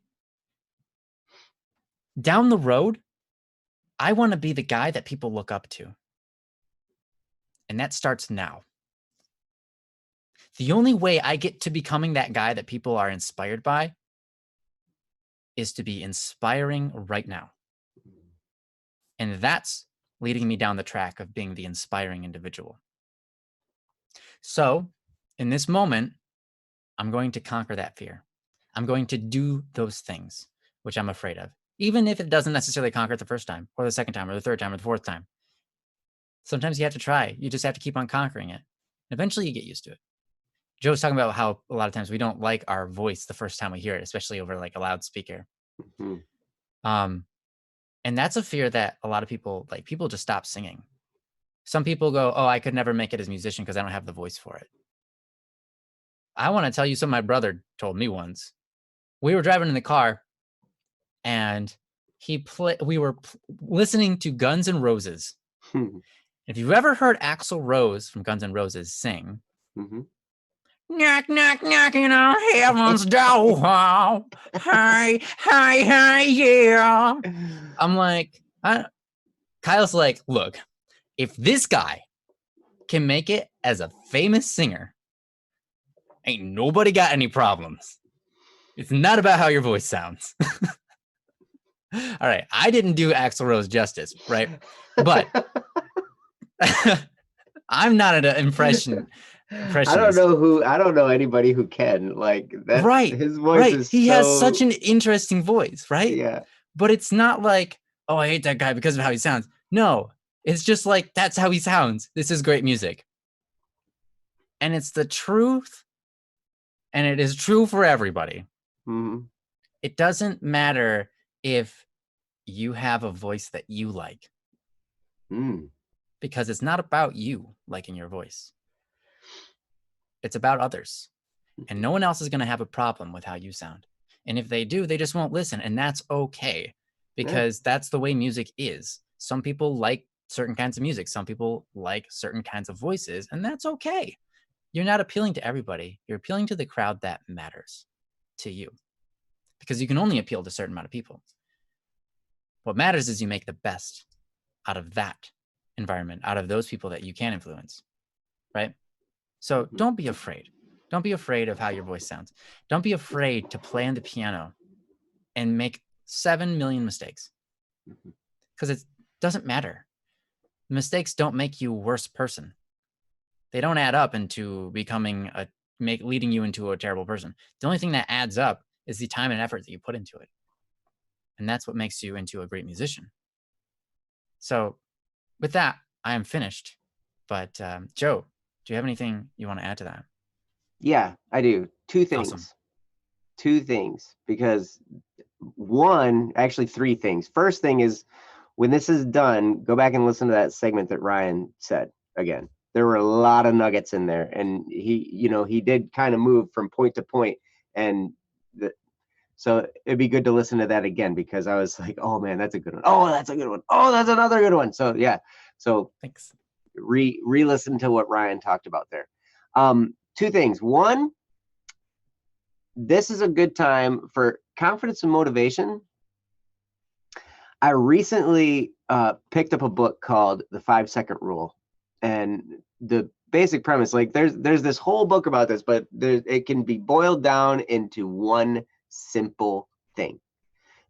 A: down the road, I want to be the guy that people look up to. And that starts now. The only way I get to becoming that guy that people are inspired by is to be inspiring right now. And that's leading me down the track of being the inspiring individual. So in this moment, I'm going to conquer that fear. I'm going to do those things which I'm afraid of, even if it doesn't necessarily conquer it the first time or the second time or the third time or the fourth time. Sometimes you have to try. You just have to keep on conquering it. Eventually you get used to it. Joe was talking about how a lot of times we don't like our voice the first time we hear it, especially over like a loudspeaker. Mm-hmm. And that's a fear that a lot of people, like people just stop singing. Some people go, oh, I could never make it as a musician because I don't have the voice for it. I want to tell you something my brother told me once. We were driving in the car and we were listening to Guns N' Roses. If you've ever heard Axl Rose from Guns N' Roses sing, knock, knock, knocking on heaven's door. Hey, hey, hey, yeah. I'm like, Kyle's like, look, if this guy can make it as a famous singer, ain't nobody got any problems. It's not about how your voice sounds. All right. I didn't do Axl Rose justice, right? But I'm not an impressionist.
B: I don't know anybody who can. Like that's
A: right.
B: His voice is
A: he has such an interesting voice, right?
B: Yeah.
A: But it's not like, oh, I hate that guy because of how he sounds. No, it's just like that's how he sounds. This is great music. And it's the truth. And it is true for everybody. Mm-hmm. It doesn't matter if you have a voice that you like. Because it's not about you liking your voice. It's about others. And no one else is going to have a problem with how you sound. And if they do, they just won't listen. And that's okay. Because that's the way music is. Some people like certain kinds of music. Some people like certain kinds of voices. And that's okay. You're not appealing to everybody. You're appealing to the crowd that matters to you. Because you can only appeal to a certain amount of people. What matters is you make the best out of that environment, out of those people that you can influence, right? So don't be afraid. Don't be afraid of how your voice sounds. Don't be afraid to play on the piano and make 7 million mistakes. Because it doesn't matter. Mistakes don't make you a worse person. They don't add up into leading you into a terrible person. The only thing that adds up is the time and effort that you put into it. And that's what makes you into a great musician. So with that, I am finished. But Joe, do you have anything you want to add to that?
B: Yeah, I do. Two things. Awesome. Two things. Because actually 3 things. First thing is, when this is done, go back and listen to that segment that Ryan said again. There were a lot of nuggets in there, and he did kind of move from point to point, and so it'd be good to listen to that again, because I was like, oh man, that's a good one. Oh, that's a good one. Oh, that's another good one. So yeah. So
A: thanks.
B: Re-listen to what Ryan talked about there. 2 things. One, this is a good time for confidence and motivation. I recently picked up a book called The 5-Second Rule, and the basic premise, like there's this whole book about this, but it can be boiled down into one simple thing.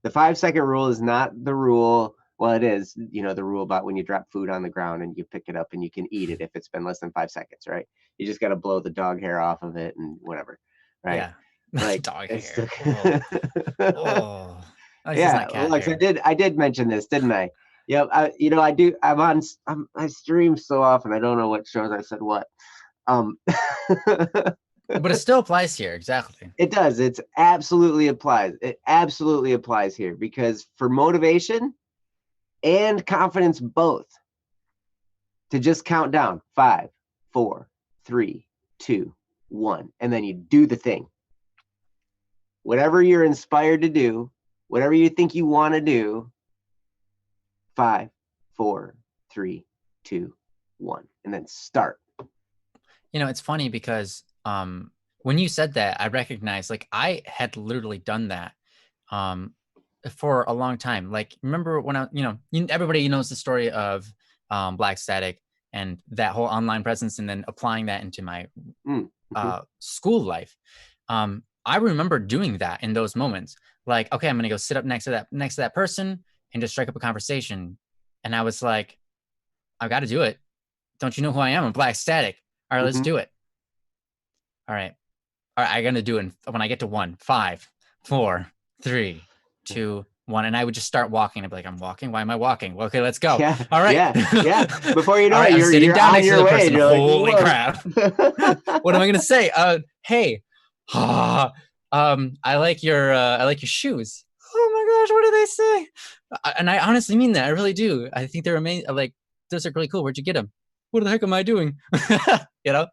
B: The 5-second rule is not the rule. Well, it is, the rule about when you drop food on the ground and you pick it up and you can eat it if it's been less than 5 seconds, right? You just got to blow the dog hair off of it and whatever, right?
A: Yeah.
B: Like
A: dog hair. Oh.
B: Yeah. Look, I did mention this, didn't I? Yeah. I do. I stream so often. I don't know what shows I said what.
A: But it still applies here. Exactly.
B: It does. It's absolutely applies. It absolutely applies here because for motivation and confidence both, to just count down 5, 4, 3, 2, 1, and then you do the thing. Whatever you're inspired to do, whatever you think you want to do, 5, 4, 3, 2, 1, and then start.
A: You know, it's funny because when you said that, I recognized like I had literally done that for a long time. Like, remember when everybody knows the story of Black Static and that whole online presence, and then applying that into my school life. I remember doing that in those moments. Like, okay, I'm gonna go sit up next to that person and just strike up a conversation. And I was like, I've got to do it. Don't you know who I am? I'm Black Static. All right, let's do it. All right. I'm gonna do it when I get to 1, 5, 4, 3, 2, 1, and I would just start walking. I'd be like, I'm walking. Why am I walking? Well, okay, let's go.
B: Yeah.
A: All right.
B: Yeah. Before you know it,
A: I'm sitting
B: you're
A: down
B: on
A: next
B: your
A: to the
B: way.
A: person.
B: You're like,
A: holy crap! What am I gonna say? Hey, I like your shoes. Oh my gosh, what do they say? And I honestly mean that. I really do. I think they're amazing. Like, those are really cool. Where'd you get them? What the heck am I doing? You know?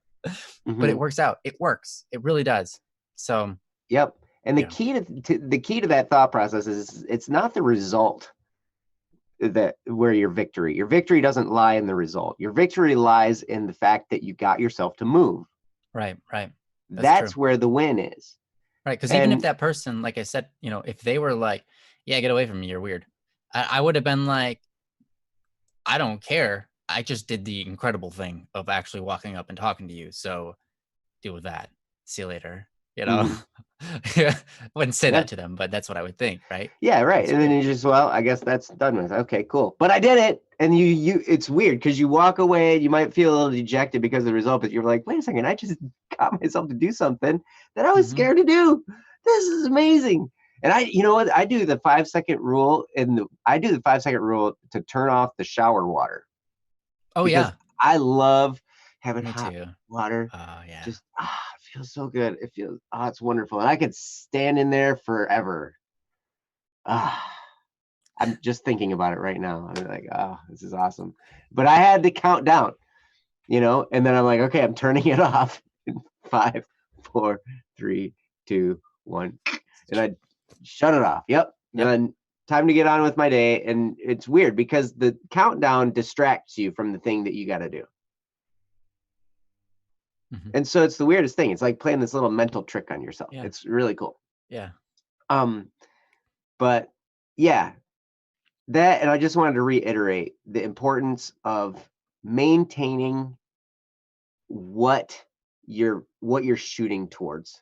A: But it works out. It works. It really does. So.
B: Yep. And the key to that thought process is it's not the result that where your victory doesn't lie in the result. Your victory lies in the fact that you got yourself to move.
A: Right.
B: That's where the win is.
A: Right. Because even if that person, like I said, if they were like, yeah, get away from me, you're weird, I would have been like, I don't care. I just did the incredible thing of actually walking up and talking to you. So deal with that. See you later. I wouldn't say that to them, but that's what I would think, right?
B: Yeah, right. And then you just, well, I guess that's done with. Okay, cool. But I did it. And it's weird because you walk away, you might feel a little dejected because of the result, but you're like, wait a second, I just got myself to do something that I was scared to do. This is amazing. And you know what? I do the 5-second rule to turn off the shower water.
A: Oh,
B: because I love having hot water.
A: Oh, yeah.
B: Just, it feels so good. It feels, it's wonderful. And I could stand in there forever. I'm just thinking about it right now. I'm like, this is awesome. But I had to count down, and then I'm like, okay, I'm turning it off. 5, 4, 3, 2, 1. And I shut it off. Yep. And then time to get on with my day. And it's weird because the countdown distracts you from the thing that you got to do. And so it's the weirdest thing. It's like playing this little mental trick on yourself. Yeah. It's really cool.
A: Yeah.
B: But yeah, that, and I just wanted to reiterate the importance of maintaining what you're shooting towards.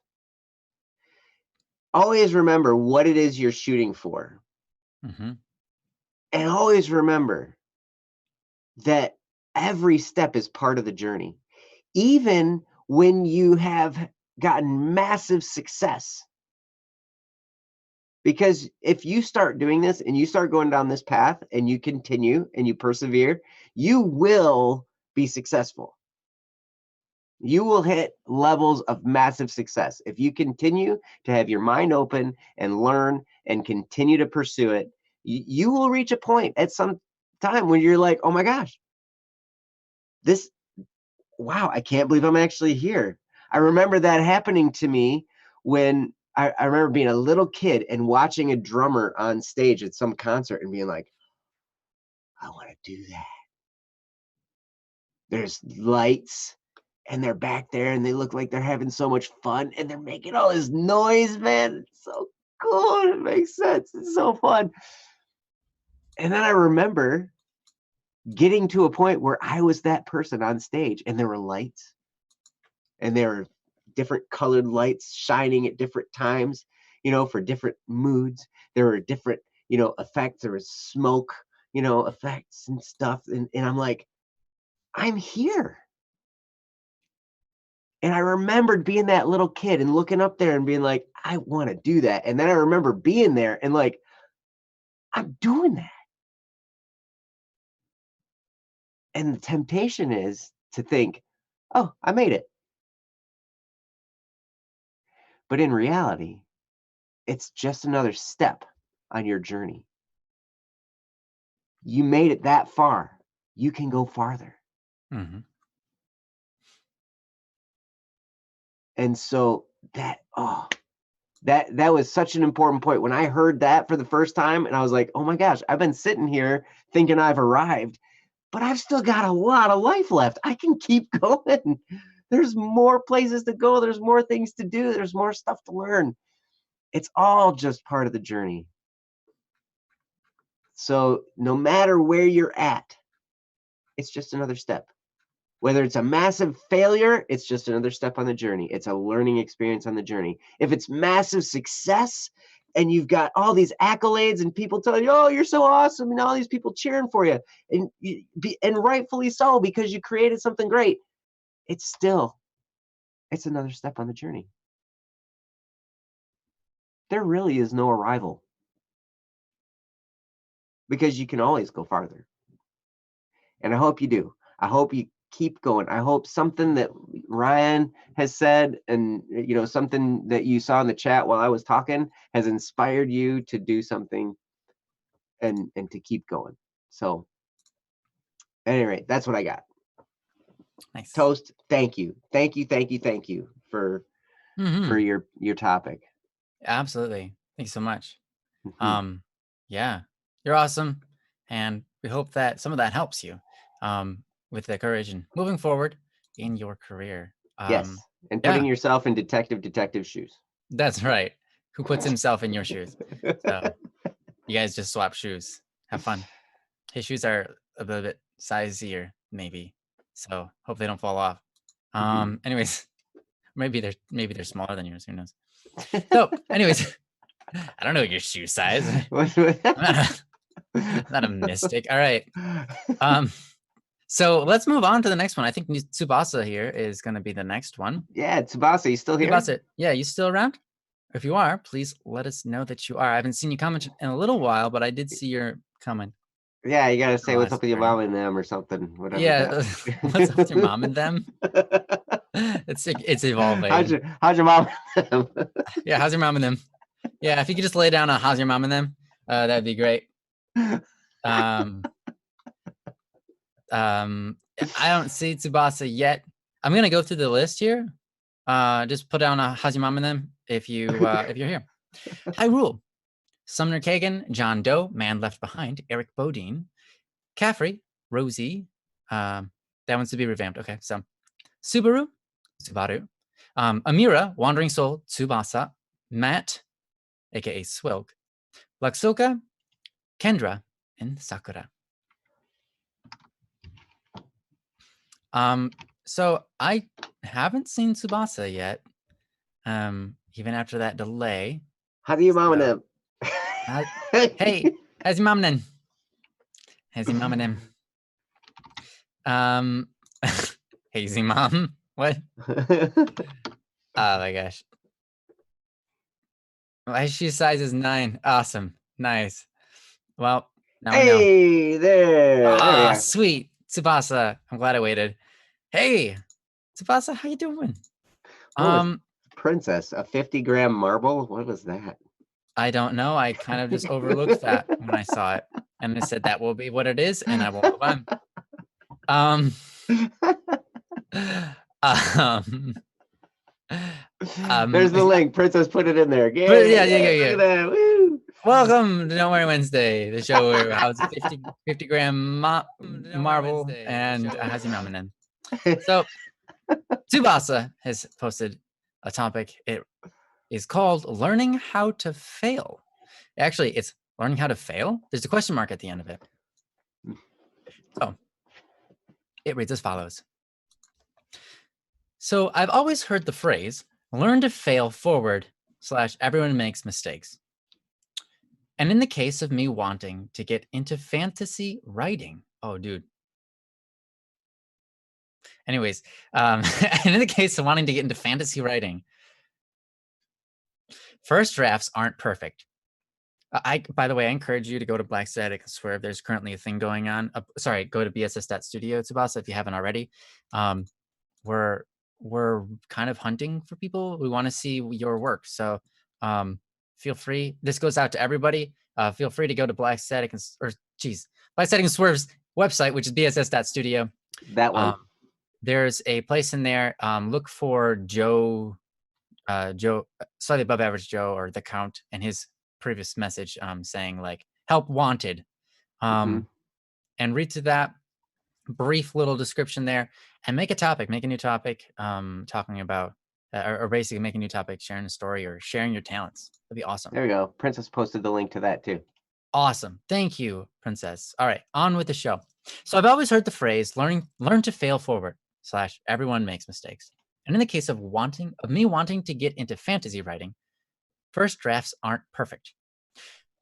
B: Always remember what it is you're shooting for. And always remember that every step is part of the journey. Even when you have gotten massive success. Because if you start doing this and you start going down this path and you continue and you persevere, you will be successful. You will hit levels of massive success. If you continue to have your mind open and learn and continue to pursue it, you will reach a point at some time when you're like, oh my gosh, wow, I can't believe I'm actually here. I remember that happening to me when I remember being a little kid and watching a drummer on stage at some concert and being like, I want to do that. There's lights and they're back there and they look like they're having so much fun and they're making all this noise, man. It's so cool. It makes sense. It's so fun. And then I remember getting to a point where I was that person on stage and there were lights and there were different colored lights shining at different times, for different moods. There were different, effects. There was smoke, effects and stuff. And I'm like, I'm here. And I remembered being that little kid and looking up there and being like, I want to do that. And then I remember being there and like, I'm doing that. And the temptation is to think, oh, I made it. But in reality, it's just another step on your journey. You made it that far. You can go farther.
A: Mhm.
B: And so that was such an important point. When I heard that for the first time, and I was like, oh my gosh, I've been sitting here thinking I've arrived, but I've still got a lot of life left. I can keep going. There's more places to go. There's more things to do. There's more stuff to learn. It's all just part of the journey. So no matter where you're at, it's just another step. Whether it's a massive failure, it's just another step on the journey. It's a learning experience on the journey. If it's massive success and you've got all these accolades and people telling you, oh, you're so awesome, and all these people cheering for you, and rightfully so, because you created something great, it's another step on the journey. There really is no arrival, because you can always go farther. And I hope you do. I hope you keep going. I hope something that Ryan has said, and something that you saw in the chat while I was talking, has inspired you to do something and to keep going. So at any rate, that's what I got.
A: Nice.
B: Toast, thank you for your topic.
A: Absolutely. Thank you so much.
B: Mm-hmm.
A: Yeah, you're awesome, and we hope that some of that helps you with the courage and moving forward in your career.
B: Yes, and putting yourself in detective shoes.
A: That's right. Who puts himself in your shoes? So you guys just swap shoes. Have fun. His shoes are a little bit sizier, maybe, so hope they don't fall off. Anyways, maybe they're smaller than yours. Who knows? So, anyways, I don't know your shoe size. I'm not a mystic. All right. So let's move on to the next one. I think Tsubasa here is going to be the next one.
B: Yeah, Tsubasa, you still here?
A: Tsubasa, yeah, you still around? If you are, please let us know that you are. I haven't seen you comment in a little while, but I did see your comment.
B: Yeah, you gotta say what's up with your mom and them or something. Whatever.
A: Yeah, what's up with your mom and them? It's evolving.
B: How's your mom and them?
A: Yeah, how's your mom and them? Yeah, if you could just lay down a how's your mom and them, that'd be great. I don't see Tsubasa yet. I'm gonna go through the list here. Just put down a how's your mom and them if you're here. Hyrule, Sumner Kagan, John Doe, Man Left Behind, Eric Bodine, Caffrey, Rosie. That one's to be revamped. Okay, so Subaru, Amira, Wandering Soul, Tsubasa, Matt, aka Swilk, Luxoka, Kendra, and Sakura. So I haven't seen Tsubasa yet. Even after that delay.
B: How's your mom and them?
A: Hey, how's your mom and them? How's your mom and them? Hazy mom. What? Oh my gosh. My shoe size is 9. Awesome. Nice. Well, now we know.
B: Hey there.
A: Ah, sweet. Tsubasa. I'm glad I waited. Hey, Tsubasa, how you doing?
B: Princess, a 50-gram marble? What was that?
A: I don't know. I kind of just overlooked that when I saw it. And I said that will be what it is, and I will move on.
B: There's the link. Princess put it in there. Yeah.
A: Look at that. Woo. Welcome to Don't Worry Wednesday, the show where I was a 50-gram marble and a Hazy Mom and them. So Tsubasa has posted a topic. It is called Learning How to Fail. Actually, it's learning how to fail. There's a question mark at the end of it. So it reads as follows. So I've always heard the phrase, learn to fail forward / everyone makes mistakes. And in the case of me wanting to get into fantasy writing, oh, dude. Anyways, and in the case of wanting to get into fantasy writing, first drafts aren't perfect. By the way, I encourage you to go to Black Static Swerve. There's currently a thing going on. Go to bss.studio, Tsubasa, if you haven't already. We're we're kind of hunting for people. We want to see your work. So feel free. This goes out to everybody. Feel free to go to Black Static and Swerve's website, which is bss.studio.
B: That one.
A: There's a place in there. Look for Joe, slightly above average Joe, or the Count, and his previous message saying like help wanted. And read through that brief little description there and make a new topic talking about or basically make a new topic, sharing a story or sharing your talents. That'd be awesome.
B: There we go. Princess posted the link to that too.
A: Awesome. Thank you, Princess. All right, on with the show. So I've always heard the phrase learn to fail forward / everyone makes mistakes. And in the case of me wanting to get into fantasy writing, first drafts aren't perfect.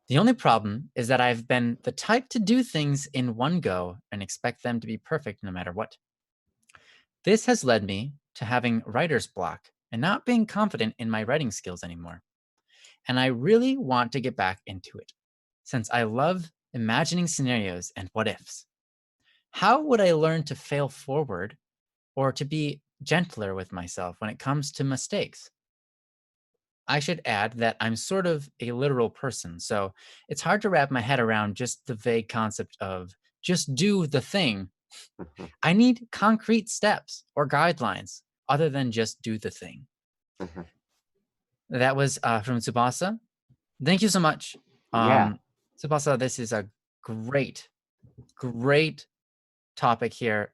A: The only problem is that I've been the type to do things in one go and expect them to be perfect no matter what. This has led me to having writer's block and not being confident in my writing skills anymore. And I really want to get back into it, since I love imagining scenarios and what ifs. How would I learn to fail forward or to be gentler with myself when it comes to mistakes? I should add that I'm sort of a literal person, so it's hard to wrap my head around just the vague concept of just do the thing. I need concrete steps or guidelines other than just do the thing. That was from Tsubasa. Thank you so much. Tsubasa, this is a great topic here.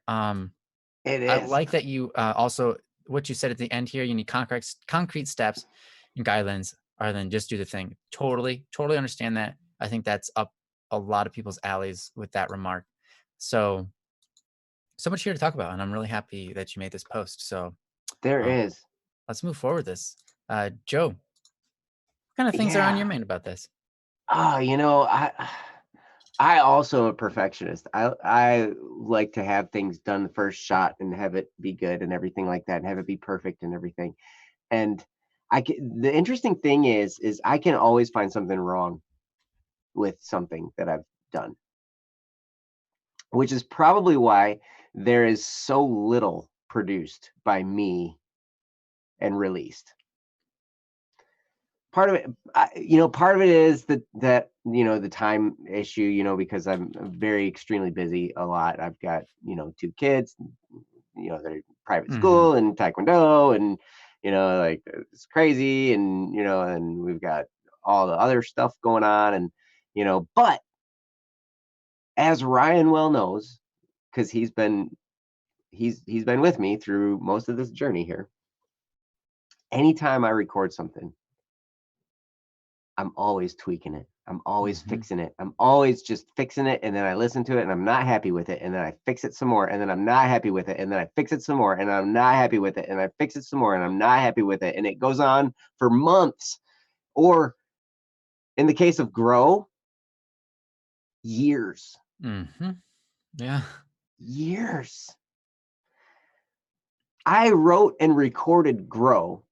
B: It is.
A: I like that you also, what you said at the end here, you need concrete steps and guidelines other than just do the thing. Totally understand that. I think that's up a lot of people's alleys with that remark. So much here to talk about, and I'm really happy that you made this post. So
B: there is.
A: Let's move forward with this. Joe, what kind of things are on your mind about this?
B: I also am a perfectionist. I like to have things done the first shot and have it be good and everything like that, and have it be perfect and everything. And the interesting thing is I can always find something wrong with something that I've done, which is probably why there is so little produced by me and released. Part of it is that the time issue, because I'm very extremely busy a lot. I've got 2 kids, they're private school and taekwondo, and like it's crazy, and and we've got all the other stuff going on, and but as Ryan well knows, because he's been with me through most of this journey here, anytime I record something, I'm always tweaking it. I'm always fixing it. I'm always just fixing it, and then I listen to it and I'm not happy with it, and then I fix it some more, and then I'm not happy with it, and then I fix it some more, and I'm not happy with it, and I fix it some more, and I'm not happy with it, and it goes on for months, or in the case of Grow, years.
A: Yeah.
B: Years. I wrote and recorded Grow,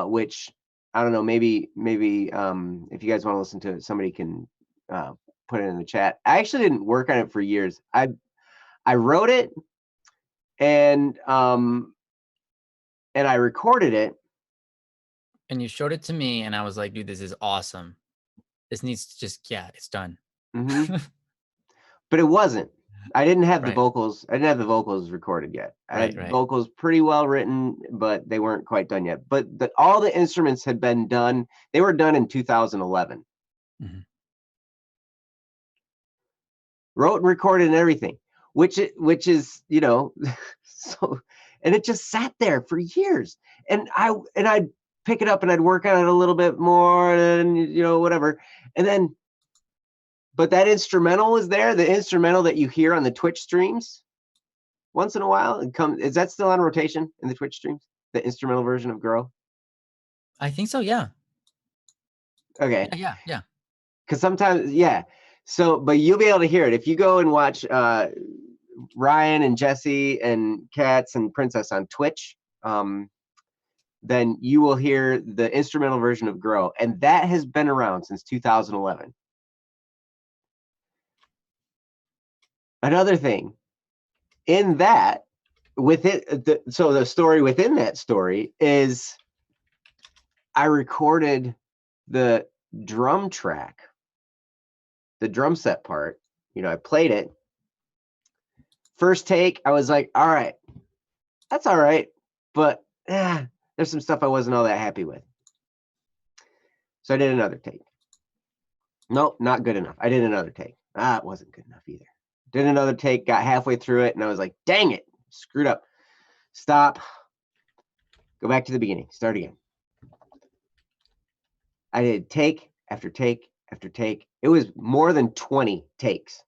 B: which I don't know, maybe if you guys want to listen to it, somebody can put it in the chat. I actually didn't work on it for years. I wrote it and I recorded it.
A: And you showed it to me, and I was like, dude, this is awesome. This needs to it's done.
B: But it wasn't. I didn't have the vocals. I didn't have the vocals recorded yet. I had vocals pretty well written, but they weren't quite done yet. But all the instruments had been done. They were done in 2011. Wrote and recorded and everything, which is so, and it just sat there for years. And I'd pick it up and I'd work on it a little bit more, and whatever, and then. But that instrumental was there, the instrumental that you hear on the Twitch streams once in a while. Is that still on rotation in the Twitch streams? The instrumental version of Grow?
A: I think so, yeah.
B: Okay.
A: Yeah.
B: Because sometimes, So, but you'll be able to hear it. If you go and watch Ryan and Jesse and Katz and Princess on Twitch, then you will hear the instrumental version of Grow. And that has been around since 2011. Another thing, in that, so the story within that story is I recorded the drum track, the drum set part. I played it. First take, I was like, all right, that's all right, but there's some stuff I wasn't all that happy with. So I did another take. Nope, not good enough. I did another take. It wasn't good enough either. Did another take, got halfway through it, and I was like, dang it, screwed up. Stop. Go back to the beginning. Start again. I did take after take after take. It was more than 20 takes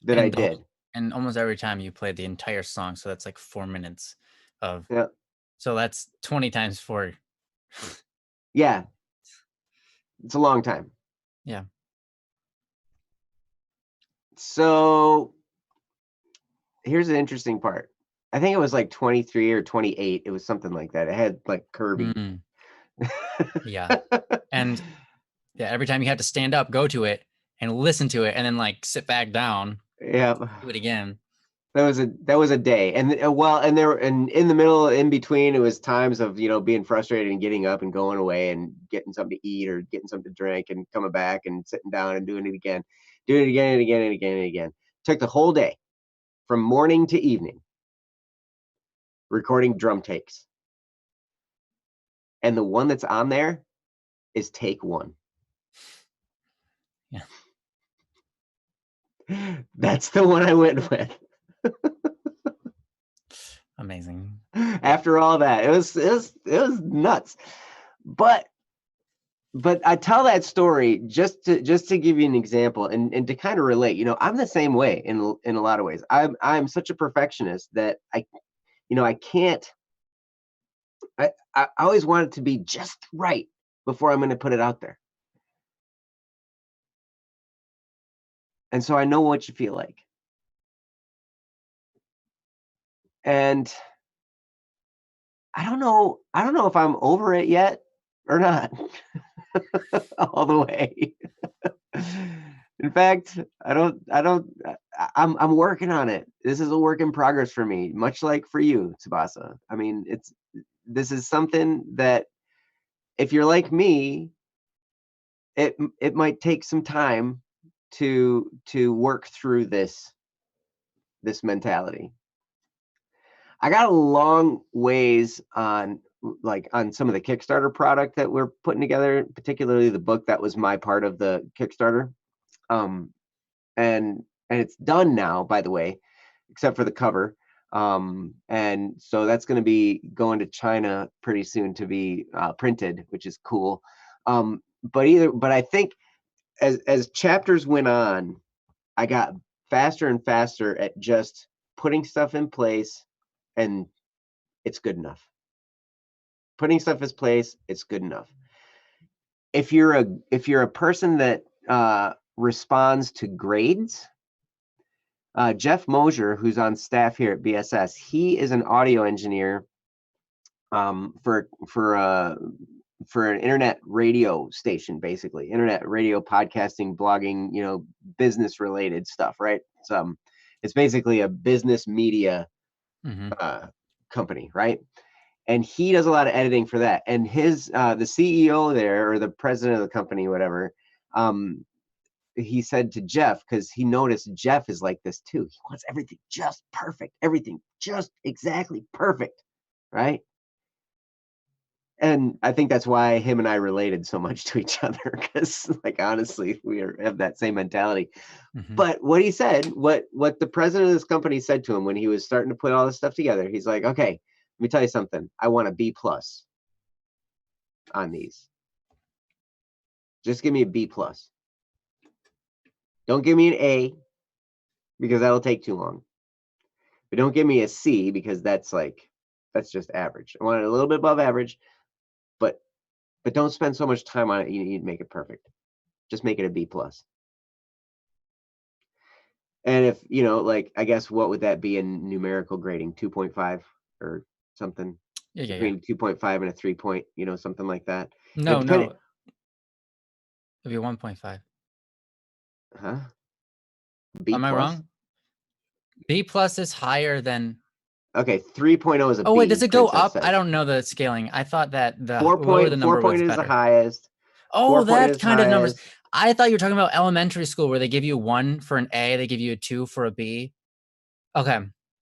B: that I did.
A: And almost every time you played the entire song, so that's like 4 minutes of.
B: Yeah.
A: So that's 20 times 4.
B: Yeah. It's a long time.
A: Yeah.
B: So here's the interesting part. I think it was like 23 or 28. It was something like that. It had like Kirby.
A: Yeah. And yeah, every time you have to stand up, go to it and listen to it, and then like sit back down.
B: Yeah.
A: Do it again.
B: That was a day. And in the middle, in between, it was times of, being frustrated and getting up and going away and getting something to eat or getting something to drink and coming back and sitting down and doing it again and again and again and again. Took the whole day from morning to evening recording drum takes. And the one that's on there is take 1.
A: Yeah.
B: That's the one I went with.
A: Amazing.
B: After all that, it was nuts. But I tell that story just to give you an example and to kind of relate. I'm the same way in a lot of ways. I'm such a perfectionist that I can't. I always want it to be just right before I'm going to put it out there. And so I know what you feel like. And I don't know if I'm over it yet or not. All the way. In fact, I'm working on it. This is a work in progress for me, much like for you, Tsubasa. I mean, this is something that if you're like me, it might take some time to work through this mentality. I got a long ways on some of the Kickstarter product that we're putting together, particularly the book that was my part of the Kickstarter. And it's done now, by the way, except for the cover. And so that's going to be going to China pretty soon to be printed, which is cool. But I think as chapters went on, I got faster and faster at just putting stuff in place, and it's good enough. Putting stuff in place, it's good enough. If you're a person that responds to grades, Jeff Mosier, who's on staff here at BSS, he is an audio engineer for an internet radio station, basically internet radio podcasting, blogging, business related stuff, right? It's basically a business media company, right? And he does a lot of editing for that. And his the CEO there, or the president of the company, whatever, he said to Jeff, because he noticed Jeff is like this too. He wants everything just perfect, everything just exactly perfect, right? And I think that's why him and I related so much to each other, because honestly, we have that same mentality. But what he said, what the president of this company said to him when he was starting to put all this stuff together, he's like, okay, let me tell you something. I want a B+ on these. Just give me a B+. Don't give me an A, because that'll take too long. But don't give me a C, because that's just average. I want it a little bit above average, but don't spend so much time on it. You need to make it perfect. Just make it a B+. And if, I guess what would that be in numerical grading? 2.5 or something?
A: Yeah.
B: Between 2.5 and a 3 point, something like that.
A: No. It'd be 1.5.
B: Huh? B+?
A: Am I wrong? B+ is higher than
B: Okay, 3.0 is a B.
A: Oh wait, does it go
B: Princess
A: up?
B: says.
A: I don't know the scaling. I thought that the
B: 4
A: lower the
B: point, 4
A: number was
B: point is the
A: better.
B: highest.
A: Oh,
B: 4 point
A: that
B: is
A: kind of numbers.
B: highest.
A: I thought you were talking about elementary school where they give you 1 for an A, they give you a 2 for a B. Okay.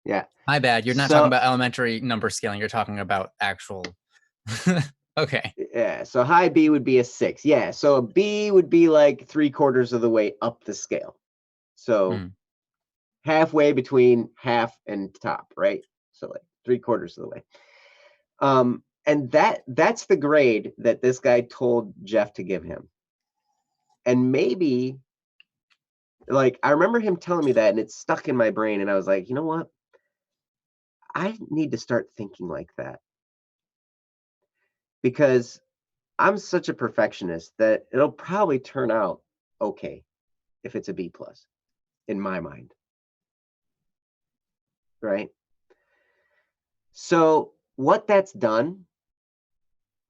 B: Yeah.
A: My bad. You're not talking about elementary number scaling. You're talking about actual. Okay.
B: Yeah. So high B would be a 6. Yeah. So a B would be like 3/4 of the way up the scale. So halfway between half and top, right? So like 3/4 of the way. And that's the grade that this guy told Jeff to give him. And maybe, like, I remember him telling me that, and it stuck in my brain, and I was like, you know what? I need to start thinking like that, because I'm such a perfectionist that it'll probably turn out okay if it's a B plus in my mind, right? So what that's done,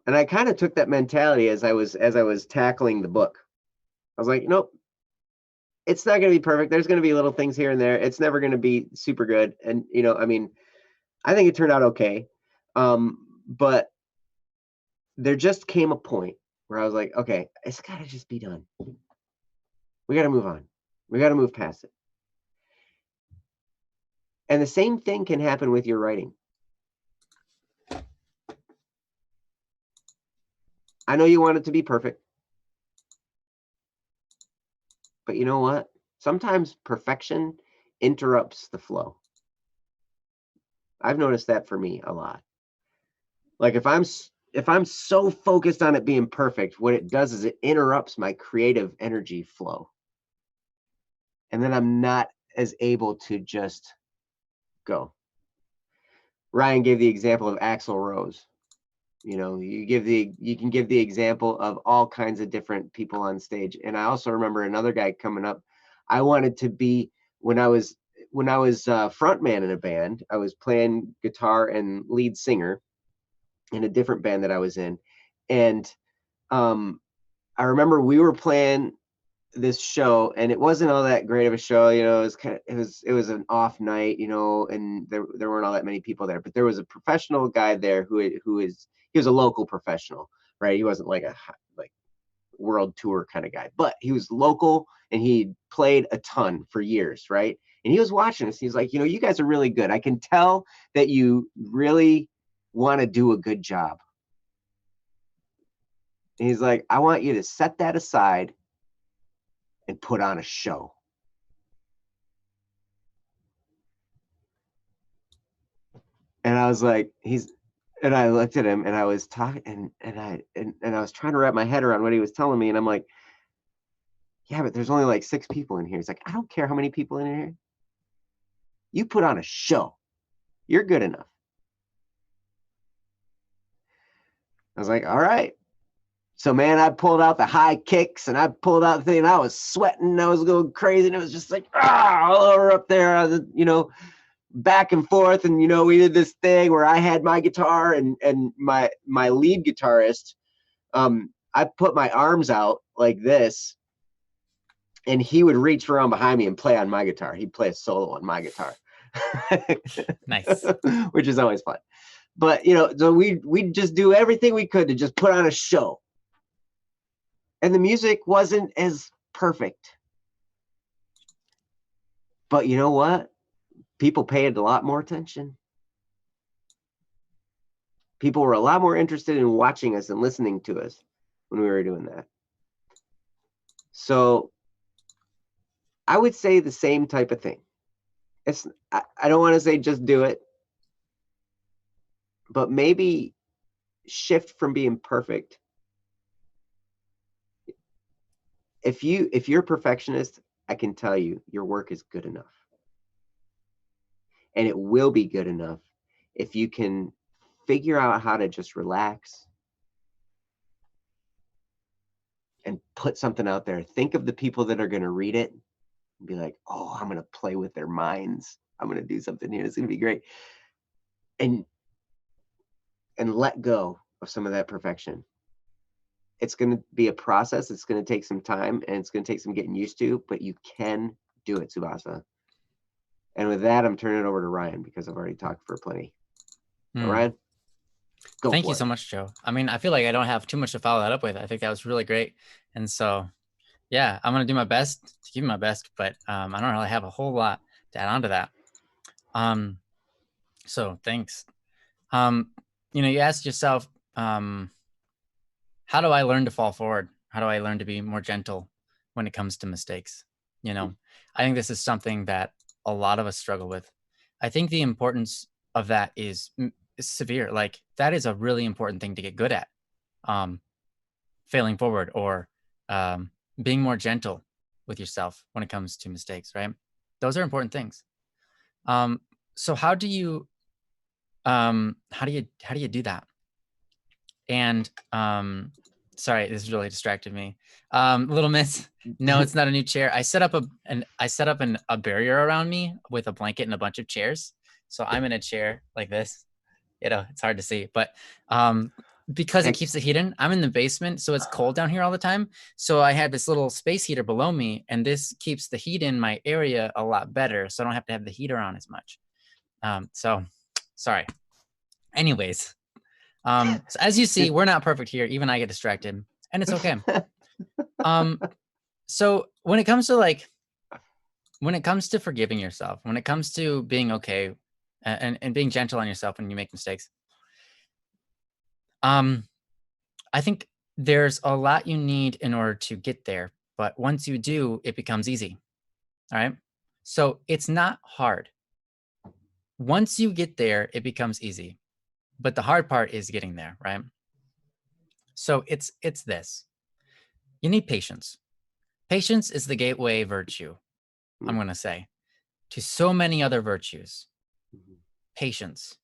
B: and I kind of took that mentality as I was tackling the book. I was like, nope, it's not going to be perfect. There's going to be little things here and there. It's never going to be super good. And I mean, I think it turned out okay. But there just came a point where I was like, okay, it's got to just be done. We got to move on. We got to move past it. And the same thing can happen with your writing. I know you want it to be perfect, but you know what? Sometimes perfection interrupts the flow. I've noticed that for me a lot. Like if I'm so focused on it being perfect, what it does is it interrupts my creative energy flow. And then I'm not as able to just go. Ryan gave the example of Axl Rose. You can give the example of all kinds of different people on stage. And I also remember another guy coming up. I wanted to be, when I was frontman in a band, I was playing guitar and lead singer in a different band that I was in. And I remember we were playing this show, and it wasn't all that great of a show. It was an off night, and there weren't all that many people there. But there was a professional guy there he was a local professional, right? He wasn't like a world tour kind of guy, but he was local and he played a ton for years, right? And he was watching us. He's like, you guys are really good. I can tell that you really want to do a good job. And he's like, I want you to set that aside and put on a show. And I was like, and I looked at him and I was talking and I was trying to wrap my head around what he was telling me. And I'm like, yeah, but there's only like 6 people in here. He's like, I don't care how many people in here. You put on a show. You're good enough. I was like, all right. So, man, I pulled out the high kicks and I pulled out the thing and I was sweating and I was going crazy. And it was just like, all over up there, back and forth. And, we did this thing where I had my guitar and my lead guitarist, I put my arms out like this and he would reach around behind me and play on my guitar. He'd play a solo on my guitar.
A: Nice.
B: Which is always fun. But, so we'd just do everything we could to just put on a show. And the music wasn't as perfect. But you know what? People paid a lot more attention. People were a lot more interested in watching us and listening to us when we were doing that. So I would say the same type of thing. I don't want to say just do it, but maybe shift from being perfect. If you're a perfectionist, I can tell you your work is good enough. And it will be good enough if you can figure out how to just relax and put something out there. Think of the people that are going to read it and be like, oh, I'm going to play with their minds. I'm going to do something here. It's going to be great. And let go of some of that perfection. It's going to be a process. It's going to take some time and it's going to take some getting used to, but you can do it, Tsubasa. And with that, I'm turning it over to Ryan because I've already talked for plenty. So Ryan, go
A: Thank
B: for
A: you
B: it.
A: so much, Joe. I mean, I feel like I don't have too much to follow that up with. I think that was really great. And so, yeah, I'm going to do my best to give you my best, but I don't really have a whole lot to add on to that. So thanks. You asked yourself, how do I learn to fall forward? How do I learn to be more gentle when it comes to mistakes? I think this is something that a lot of us struggle with. I think the importance of that is severe. Like that is a really important thing to get good at. Failing forward or being more gentle with yourself when it comes to mistakes, right? Those are important things. So how do you do that? And sorry, this really distracted me. Little Miss, no, it's not a new chair. I set up a barrier around me with a blanket and a bunch of chairs. So I'm in a chair like this. It's hard to see, but because it keeps the heat in, I'm in the basement, so it's cold down here all the time. So I have this little space heater below me, and this keeps the heat in my area a lot better, so I don't have to have the heater on as much. So sorry. Anyways, so as you see, we're not perfect here. Even I get distracted, and it's okay. So when it comes to forgiving yourself, when it comes to being okay and being gentle on yourself when you make mistakes, I think there's a lot you need in order to get there, but once you do, it becomes easy. All right. So it's not hard. Once you get there, it becomes easy. But the hard part is getting there, right? So it's this. You need patience. Patience is the gateway virtue, I'm going to say, to so many other virtues. Patience.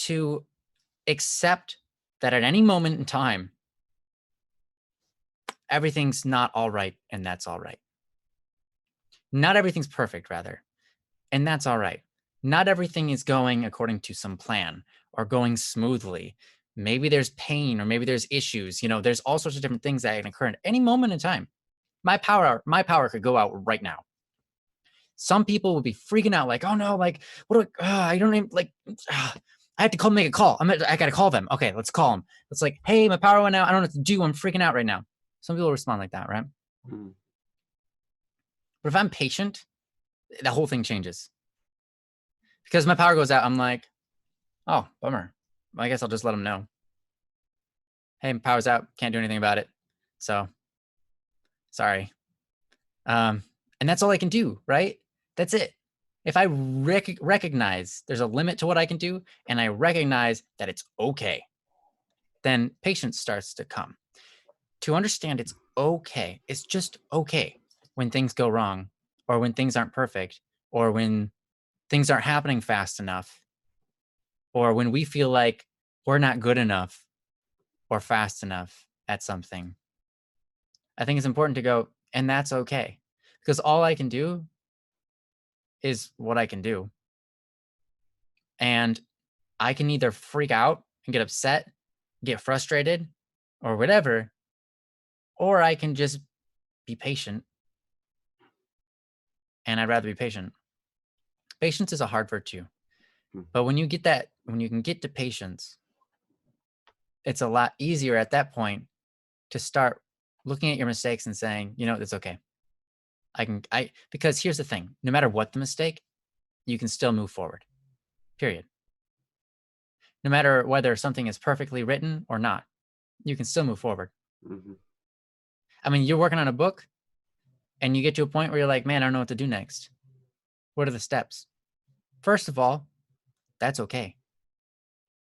A: To accept that at any moment in time, everything's not all right, and that's all right. Not everything's perfect, rather, and that's all right. Not everything is going according to some plan or going smoothly. Maybe there's pain or maybe there's issues. There's all sorts of different things that can occur at any moment in time. My power could go out right now. Some people will be freaking out like, oh no, like, what do I don't even like, I have to make a call. I got to call them. Okay, let's call them. It's like, hey, my power went out. I don't know what to do. I'm freaking out right now. Some people respond like that, right? But if I'm patient, the whole thing changes. Because my power goes out, I'm like, oh, bummer. I guess I'll just let them know. Hey, my power's out. Can't do anything about it. So, sorry. And that's all I can do, right? That's it. If I recognize there's a limit to what I can do, and I recognize that it's okay, then patience starts to come. To understand it's okay. It's just okay when things go wrong, or when things aren't perfect, or when things aren't happening fast enough, or when we feel like we're not good enough or fast enough at something. I think it's important to go, and that's okay. Because all I can do is what I can do. And I can either freak out and get upset, get frustrated, or whatever, or I can just be patient. And I'd rather be patient. Patience is a hard virtue. But when you can get to patience, it's a lot easier at that point to start looking at your mistakes and saying, it's okay. Because here's the thing, no matter what the mistake, you can still move forward, period. No matter whether something is perfectly written or not, you can still move forward. I mean, you're working on a book and you get to a point where you're like, man, I don't know what to do next. What are the steps? First of all, that's okay.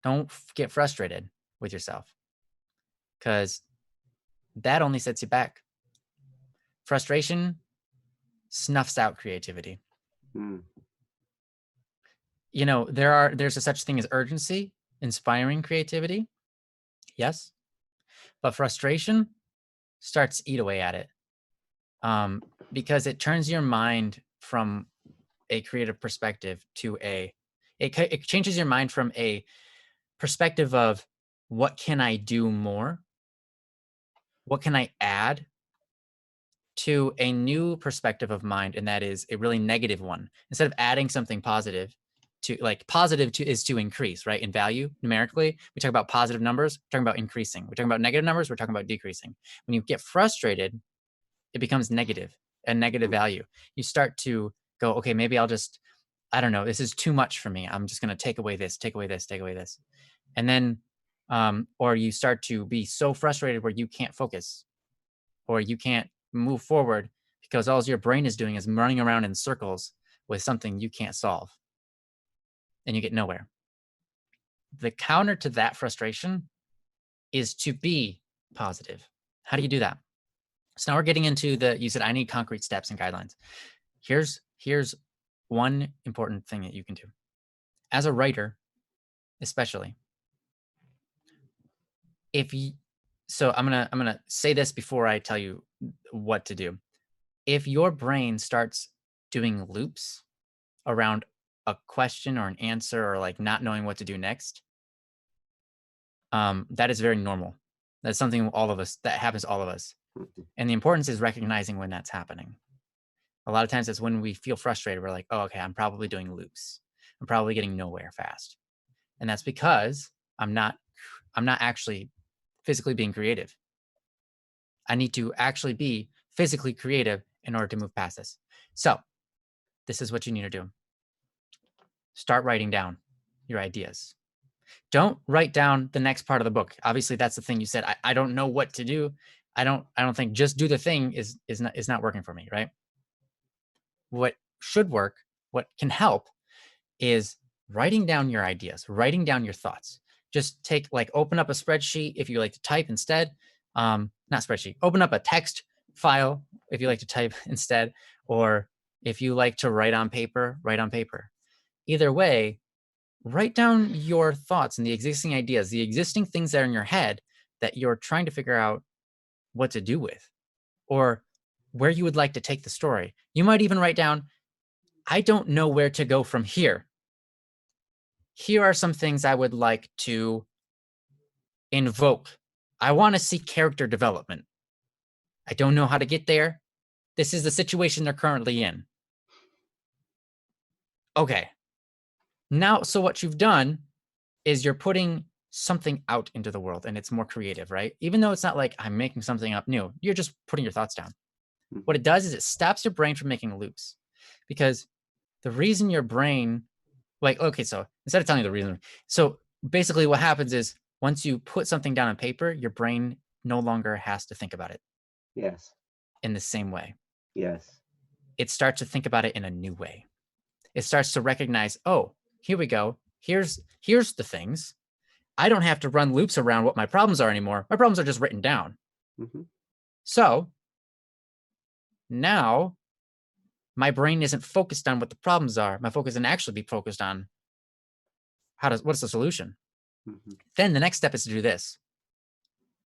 A: Don't get frustrated with yourself, because that only sets you back. Frustration snuffs out creativity. There's a such thing as urgency, inspiring creativity. Yes. But frustration starts to eat away at it. Because it turns your mind from a creative perspective to it changes your mind from a perspective of what can I do more? What can I add? to a new perspective of mind, and that is a really negative one. Instead of adding something positive to, like, positive to is to increase, right? In value, numerically, we talk about positive numbers, we're talking about increasing. We're talking about negative numbers, we're talking about decreasing. When you get frustrated, it becomes negative, a negative value. You start to go, okay, maybe I'll just, I don't know, this is too much for me. I'm just going to take away this, take away this, take away this. And then, or you start to be so frustrated where you can't focus or you can't move forward because all your brain is doing is running around in circles with something you can't solve, and you get nowhere. The counter to that frustration is to be positive. How do you do that? So now we're getting into you said, I need concrete steps and guidelines. Here's one important thing that you can do. As a writer, especially, so I'm gonna say this before I tell you what to do. If your brain starts doing loops around a question or an answer or like not knowing what to do next, that is very normal. That's something that happens to all of us. And the importance is recognizing when that's happening. A lot of times it's when we feel frustrated. We're like, oh, okay, I'm probably doing loops. I'm probably getting nowhere fast. And that's because I'm not actually physically being creative. I need to actually be physically creative in order to move past this. So this is what you need to do. Start writing down your ideas. Don't write down the next part of the book. Obviously, that's the thing you said. I don't know what to do. I don't think just do the thing is not working for me, right? What should work, what can help, is writing down your ideas, writing down your thoughts. Just open up a spreadsheet if you like to type instead. Not spreadsheet, open up a text file if you like to type instead, or if you like to write on paper, write on paper. Either way, write down your thoughts and the existing ideas, the existing things that are in your head that you're trying to figure out what to do with, or where you would like to take the story. You might even write down, I don't know where to go from here. Here are some things I would like to invoke. I want to see character development. I don't know how to get there. This is the situation they're currently in. Okay. Now, so what you've done is you're putting something out into the world, and it's more creative, right? Even though it's not like I'm making something up new, you're just putting your thoughts down. What it does is it stops your brain from making loops, because the reason your brain, okay, so instead of telling you the reason, so basically what happens is once you put something down on paper, your brain no longer has to think about it.
B: Yes.
A: In the same way.
B: Yes.
A: It starts to think about it in a new way. It starts to recognize, oh, here we go. Here's the things. I don't have to run loops around what my problems are anymore. My problems are just written down.
B: Mm-hmm.
A: So now my brain isn't focused on what the problems are. My focus can actually be focused on what's the solution. Mm-hmm. Then the next step is to do this.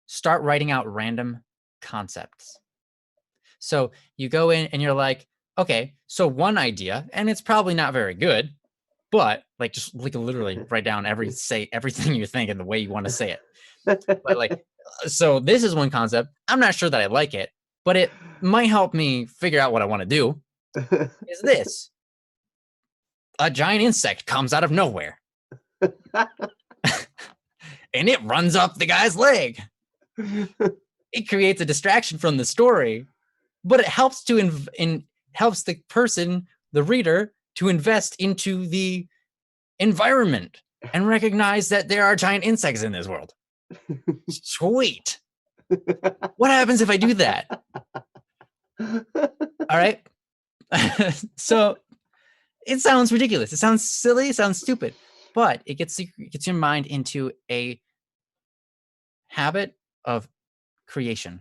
A: Start writing out random concepts. So you go in and you're like, okay, so one idea, and it's probably not very good, but just literally write down everything you think and the way you want to say it. But so this is one concept. I'm not sure that I like it, but it might help me figure out what I want to do. Is this a giant insect comes out of nowhere and it runs up the guy's leg? It creates a distraction from the story, but it helps helps the person, the reader, to invest into the environment and recognize that there are giant insects in this world. Sweet. What happens if I do that? All right. So it sounds ridiculous. It sounds silly. It sounds stupid, but it gets your mind into a habit of creation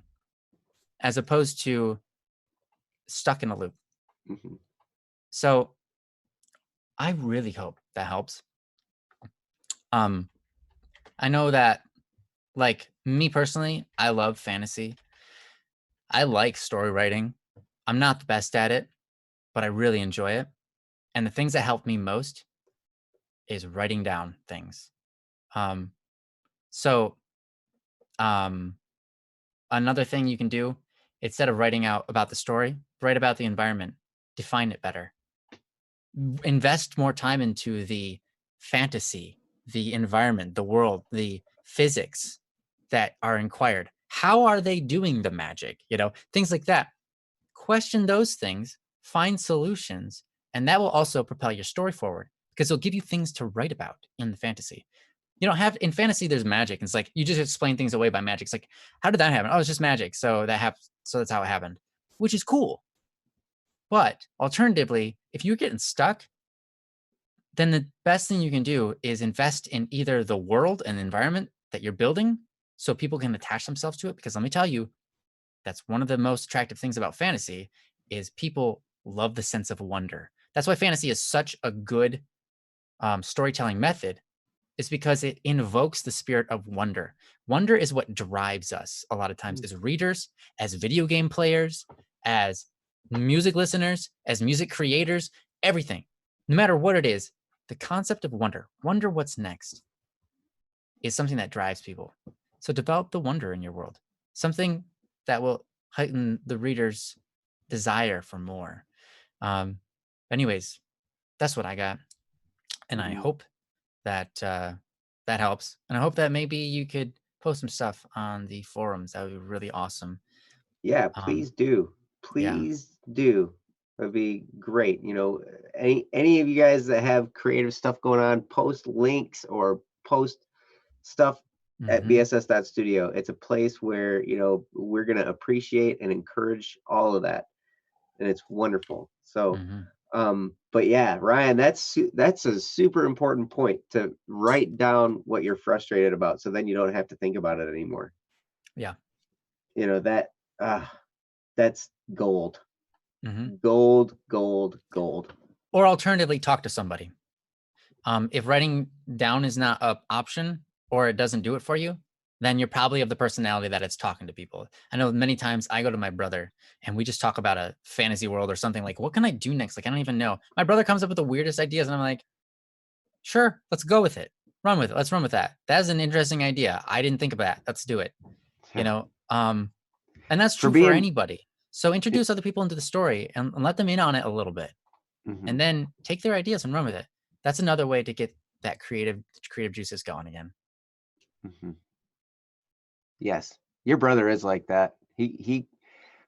A: as opposed to stuck in a loop. Mm-hmm. So I really hope that helps. I know that, me personally, I love fantasy. I like story writing. I'm not the best at it, but I really enjoy it. And the things that help me most is writing down things. Another thing you can do Instead of writing out about the story, write about the environment, define it better. Invest more time into the fantasy, the environment, the world, the physics that are inquired. How are they doing the magic? Things like that. Question those things, find solutions, and that will also propel your story forward because it'll give you things to write about in the fantasy. You don't have in fantasy, there's magic. It's like you just explain things away by magic. It's like, how did that happen? Oh, it's just magic. So that's how it happened, which is cool. But alternatively, if you're getting stuck, then the best thing you can do is invest in either the world and environment that you're building so people can attach themselves to it. Because let me tell you, that's one of the most attractive things about fantasy is people love the sense of wonder. That's why fantasy is such a good storytelling method, is because it invokes the spirit of wonder. Wonder is what drives us a lot of times as readers, as video game players, as music listeners, as music creators, everything. No matter what it is, the concept of wonder what's next, is something that drives people. So develop the wonder in your world, something that will heighten the reader's desire for more. Anyways, that's what I got. And I hope that that helps. And I hope that maybe you could post some stuff on the forums. That would be really awesome.
B: Yeah, please do. Please do. That'd be great. Any of you guys that have creative stuff going on, post links or post stuff at bss.studio. It's a place where, we're going to appreciate and encourage all of that. And it's wonderful. So, but yeah, Ryan, that's a super important point, to write down what you're frustrated about. So then you don't have to think about it anymore.
A: Yeah.
B: That's gold. Gold.
A: Or alternatively, talk to somebody. If writing down is not an option or it doesn't do it for you, then you're probably of the personality that it's talking to people. I know many times I go to my brother and we just talk about a fantasy world or something, like, what can I do next? Like, I don't even know. My brother comes up with the weirdest ideas and I'm like, sure, let's go with it. Run with it. Let's run with that. That's an interesting idea. I didn't think of that. Let's do it. And that's true for anybody. So introduce other people into the story and let them in on it a little bit. And then take their ideas and run with it. That's another way to get that creative juices going again.
B: Yes, your brother is like that. He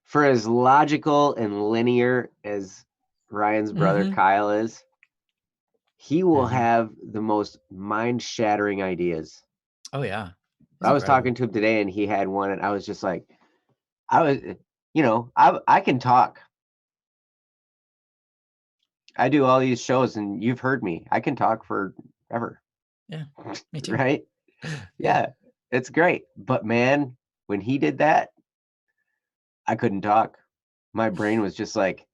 B: for as logical and linear as Ryan's brother Kyle is, he will have the most mind-shattering ideas.
A: Oh yeah.
B: I was talking to him today and he had one and I was just like, I can talk. I do all these shows and you've heard me. I can talk forever.
A: Yeah, me too.
B: Right? Yeah, it's great. But man, when he did that, I couldn't talk. My brain was just like,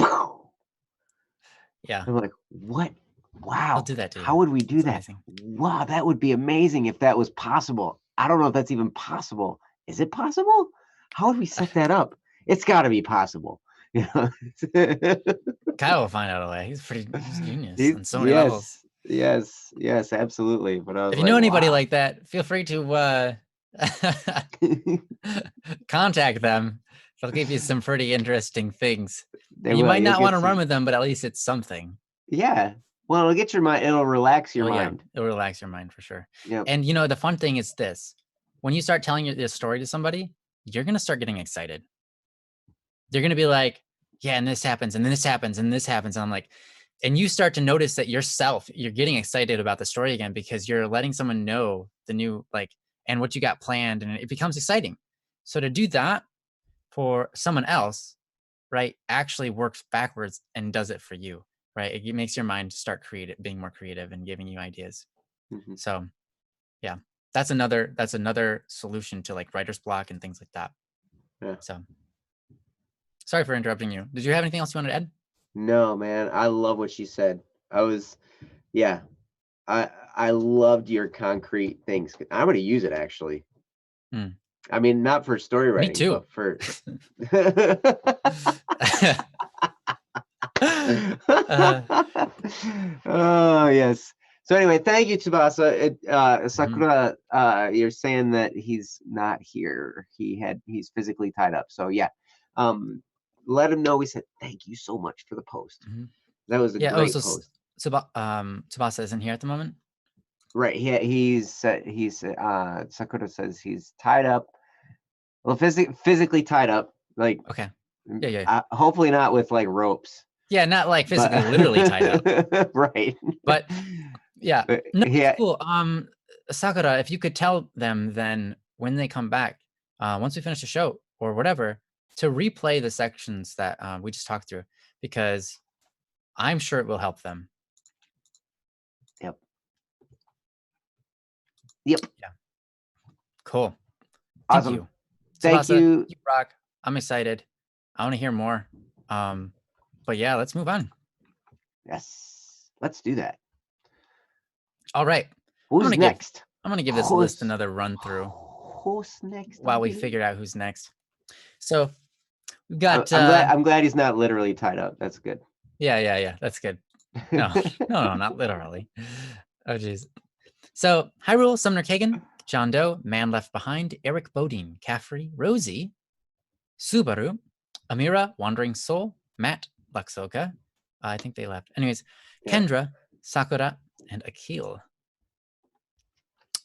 A: yeah.
B: I'm like, what? Wow.
A: I'll do that too.
B: How would we do that? Amazing. Wow, that would be amazing if that was possible. I don't know if that's even possible. Is it possible? How would we set that up? It's got to be possible.
A: Kyle will find out a way. He's genius on so many levels.
B: Yes, absolutely. But
A: if you know anybody like that, feel free to contact them. They'll give you some pretty interesting things. You might not want to run with them, but at least it's something.
B: Yeah. Well, it'll get your mind. It'll relax your mind.
A: It'll relax your mind for sure.
B: Yep.
A: And the fun thing is this: when you start telling this story to somebody, you're gonna start getting excited. They're gonna be like, "Yeah, and this happens, and this happens, and this happens." And I'm like, and you start to notice that you're getting excited about the story again because you're letting someone know the new and what you got planned, and it becomes exciting. So to do that for someone else, right, actually works backwards and does it for you. Right, it makes your mind start being more creative and giving you ideas. So, yeah, that's another solution to writer's block and things like that.
B: Yeah.
A: So, sorry for interrupting you. Did you have anything else you wanted to add?
B: No, man. I love what she said. I loved your concrete things. I'm going to use it actually. I mean, not for story writing.
A: Me too.
B: But for oh yes. So anyway, thank you, Tsubasa.
A: Mm-hmm.
B: Sakura, you're saying that he's not here. He's physically tied up. So yeah, let him know we said thank you so much for the post.
A: Mm-hmm.
B: That was a
A: Yeah.
B: great
A: Oh, so
B: post.
A: Tsubasa isn't here at the moment.
B: Right. He's Sakura says he's tied up. Well, physically tied up. Like,
A: Okay. Yeah.
B: hopefully not with like ropes.
A: Yeah, not like physically, literally tied up.
B: Right.
A: But yeah,
B: But
A: no,
B: yeah,
A: it's cool. Sakura, if you could tell them then when they come back, once we finish the show or whatever, to replay the sections that we just talked through, because I'm sure it will help them.
B: Yep.
A: Yeah. Cool.
B: Awesome.
A: You.
B: Thank
A: Tsubasa,
B: you.
A: you rock. I'm excited. I want to hear more. But yeah, let's move on.
B: Yes. Let's do that.
A: All right.
B: Who's next?
A: I'm going to give this list another run through.
B: Who's next?
A: While we figure out who's next. So we've got.
B: I'm glad he's not literally tied up. That's good.
A: Yeah. That's good. No, not literally. Oh, geez. So Hyrule, Sumner Kagan, John Doe, Man Left Behind, Eric Bodine, Caffrey, Rosie, Subaru, Amira, Wandering Soul, Matt, Luxoka. I think they left. Anyways, yeah. Kendra, Sakura, and Akil.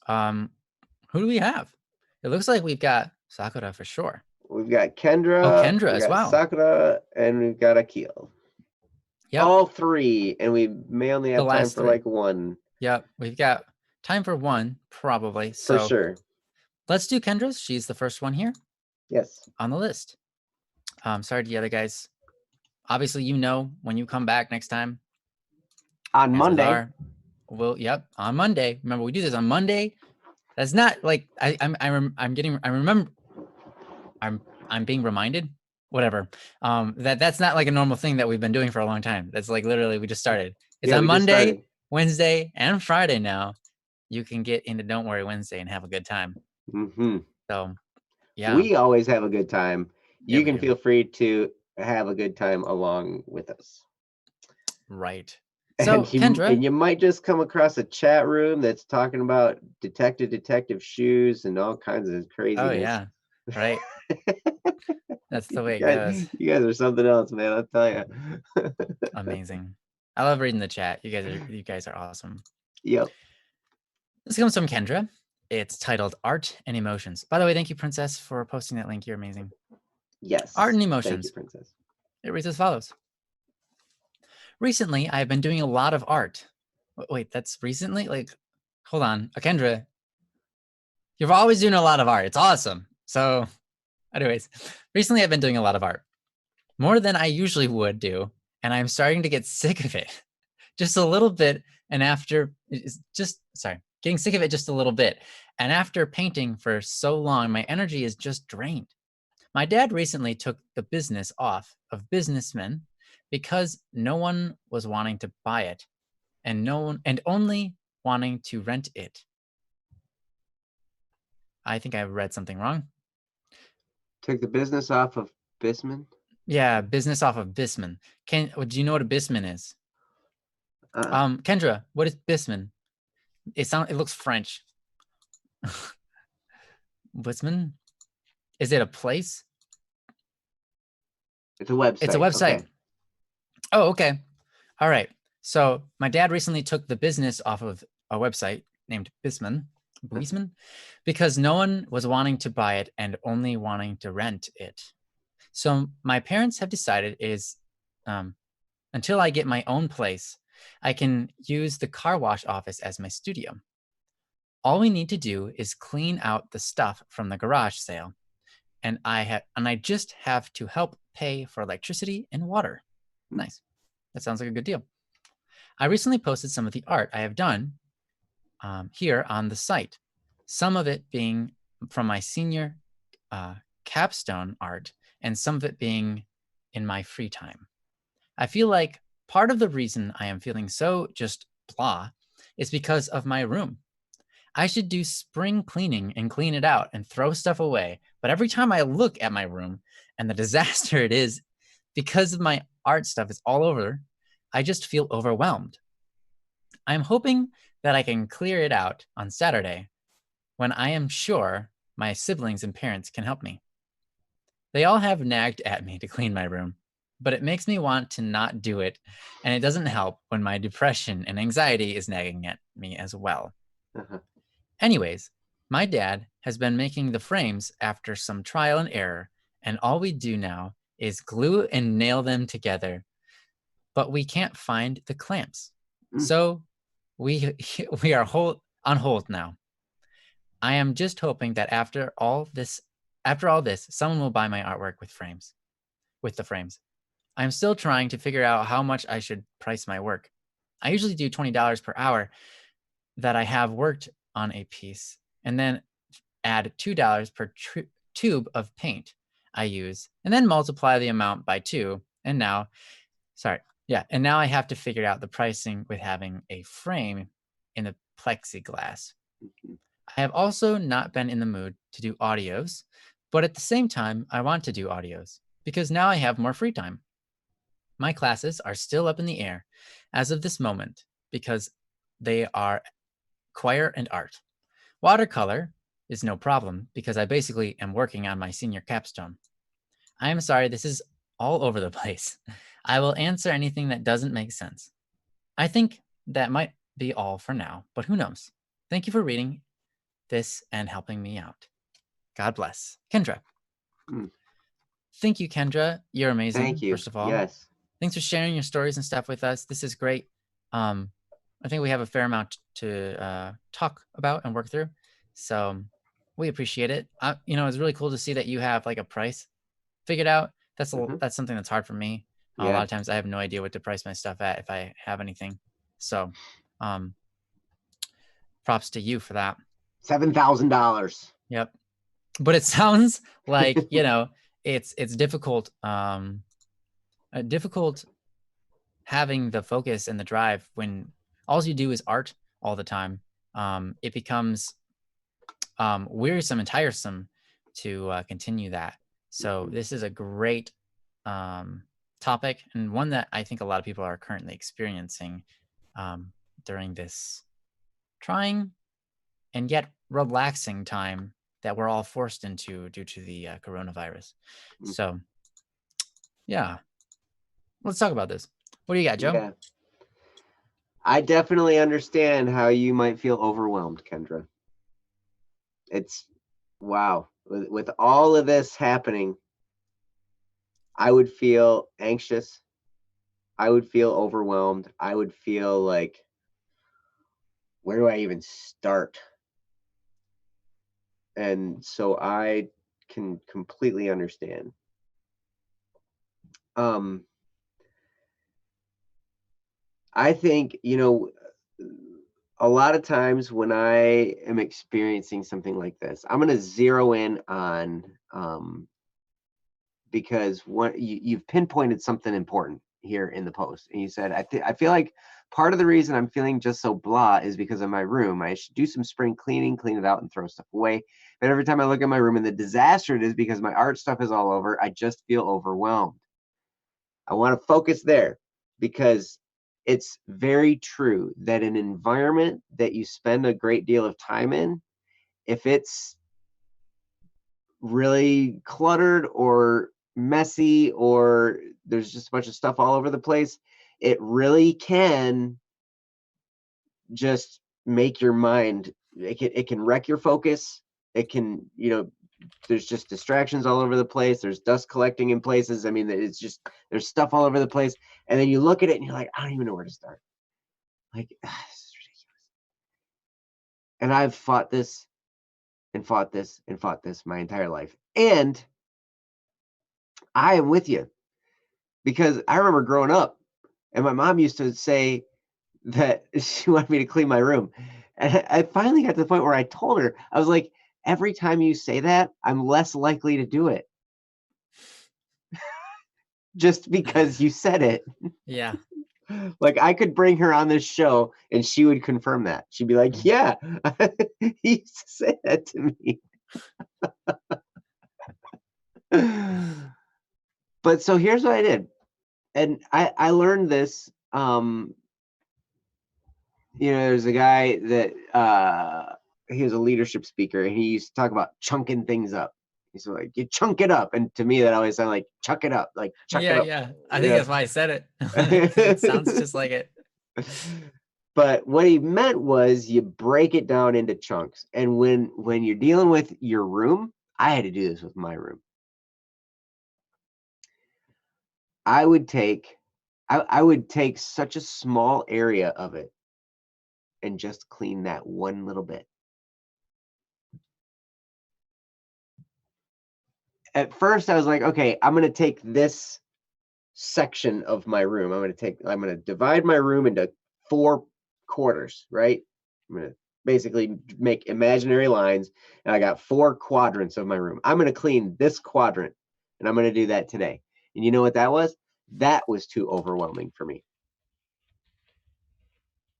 A: Who do we have? It looks like we've got Sakura for sure.
B: We've got Kendra.
A: Oh, Kendra as well.
B: Sakura, and we've got Akil. Yep. All three, and we may only have time for like one.
A: Yep, we've got time for one, probably. So
B: for sure.
A: Let's do Kendra's. She's the first one here.
B: Yes.
A: On the list. Sorry to the other guys. Obviously, you know when you come back next time.
B: On Monday.
A: Yep, on Monday. Remember, we do this on Monday. That's not like I'm being reminded. Whatever. That's not like a normal thing that we've been doing for a long time. That's like literally we just started. It's on Monday, Wednesday, and Friday now. You can get into Don't Worry Wednesday and have a good time.
B: Mm-hmm.
A: So, yeah.
B: We always have a good time. Yeah, you can feel free to have a good time along with us.
A: Right.
B: So, Kendra, and you might just come across a chat room that's talking about detective shoes and all kinds of craziness.
A: Oh yeah, right. That's the way it goes.
B: You guys are something else, man. I'll tell you.
A: Amazing. I love reading the chat. You guys are awesome.
B: Yep.
A: This comes from Kendra. It's titled Art and Emotions. By the way, thank you, Princess, for posting that link. You're amazing.
B: Yes.
A: Art and Emotions.
B: Thank you, Princess.
A: It reads as follows. Recently, I've been doing a lot of art. Wait, that's recently? Like, hold on. Kendra, you're always doing a lot of art. It's awesome. So, anyways, recently I've been doing a lot of art. More than I usually would do. And I'm starting to get sick of it. Just a little bit. And getting sick of it just a little bit. And after painting for so long, my energy is just drained. My dad recently took the business off of businessmen because no one was wanting to buy it and only wanting to rent it. I think I read something wrong.
B: Took the business off of Bisman?
A: Yeah, business off of Bisman. Do you know what a Bisman is? Kendra, what is Bisman? It looks French. Bisman? Is it a place?
B: It's a website.
A: It's a website.
B: Okay.
A: Oh, okay. All right. So my dad recently took the business off of a website named Bisman, because no one was wanting to buy it and only wanting to rent it. So my parents have decided until I get my own place, I can use the car wash office as my studio. All we need to do is clean out the stuff from the garage sale. And I just have to help pay for electricity and water. Nice. That sounds like a good deal. I recently posted some of the art I have done here on the site. Some of it being from my senior capstone art and some of it being in my free time. I feel like part of the reason I am feeling so just blah is because of my room. I should do spring cleaning and clean it out and throw stuff away. But every time I look at my room and the disaster it is, because of my art stuff is all over, I just feel overwhelmed. I'm hoping that I can clear it out on Saturday when I am sure my siblings and parents can help me. They all have nagged at me to clean my room, but it makes me want to not do it, and it doesn't help when my depression and anxiety is nagging at me as well.
B: Uh-huh.
A: Anyways, my dad has been making the frames after some trial and error, and all we do now is glue and nail them together. But we can't find the clamps. So we are on hold now. I am just hoping that after all this, someone will buy my artwork with the frames. I'm still trying to figure out how much I should price my work. I usually do $20 per hour that I have worked on a piece, and then add $2 per tube of paint I use, and then multiply the amount by 2. And now I have to figure out the pricing with having a frame in the plexiglass. I have also not been in the mood to do audios, but at the same time, I want to do audios because now I have more free time. My classes are still up in the air as of this moment because they are choir and art. Watercolor is no problem because I basically am working on my senior capstone. I am sorry, this is all over the place. I will answer anything that doesn't make sense. I think that might be all for now, but who knows? Thank you for reading this and helping me out. God bless. Kendra. Thank you, Kendra. You're amazing.
B: Thank you.
A: First of all.
B: Yes.
A: Thanks for sharing your stories and stuff with us. This is great. I think we have a fair amount to talk about and work through. So we appreciate it. It's really cool to see that you have like a price figured out. That's something that's hard for me. A lot of times I have no idea what to price my stuff at if I have anything. So props to you for that.
B: $7,000.
A: Yep. But it sounds like, it's difficult. Difficult having the focus and the drive when all you do is art all the time. It becomes wearisome and tiresome to continue that. So this is a great topic, and one that I think a lot of people are currently experiencing during this trying and yet relaxing time that we're all forced into due to the coronavirus. So yeah, let's talk about this. What do you got, Joe?
B: Yeah. I definitely understand how you might feel overwhelmed, Kendra. It's wow. With all of this happening, I would feel anxious. I would feel overwhelmed. I would feel like, where do I even start? And so I can completely understand. I think, a lot of times when I am experiencing something like this, I'm going to zero in on, because you've pinpointed something important here in the post, and you said, I feel like part of the reason I'm feeling just so blah is because of my room. I should do some spring cleaning, clean it out, and throw stuff away. But every time I look at my room and the disaster it is because my art stuff is all over, I just feel overwhelmed. I want to focus there because it's very true that an environment that you spend a great deal of time in, if it's really cluttered or messy or there's just a bunch of stuff all over the place, it really can just make your mind, it can wreck your focus. It can, there's just distractions all over the place. There's dust collecting in places. I mean, it's just, there's stuff all over the place. And then you look at it and you're like, I don't even know where to start. Like, this is ridiculous. And I've fought this and fought this and fought this my entire life. And I am with you, because I remember growing up and my mom used to say that she wanted me to clean my room. And I finally got to the point where I told her, I was like, every time you say that, I'm less likely to do it. Just because you said it.
A: Yeah.
B: Like, I could bring her on this show and she would confirm that. She'd be like, yeah, he used to say that to me. But so here's what I did. And I learned this there's a guy that he was a leadership speaker, and he used to talk about chunking things up. He's like, you chunk it up, and to me that always sounded like chuck it up, like chuck it up.
A: Yeah. I think that's why I said it. It sounds just like it.
B: But what he meant was you break it down into chunks. And when you're dealing with your room, I had to do this with my room. I would take such a small area of it and just clean that one little bit. At first I was like, okay, I'm going to take this section of my room. I'm going to divide my room into 4 quarters, right? I'm going to basically make imaginary lines, and I got 4 quadrants of my room. I'm going to clean this quadrant, and I'm going to do that today. And you know what that was? That was too overwhelming for me.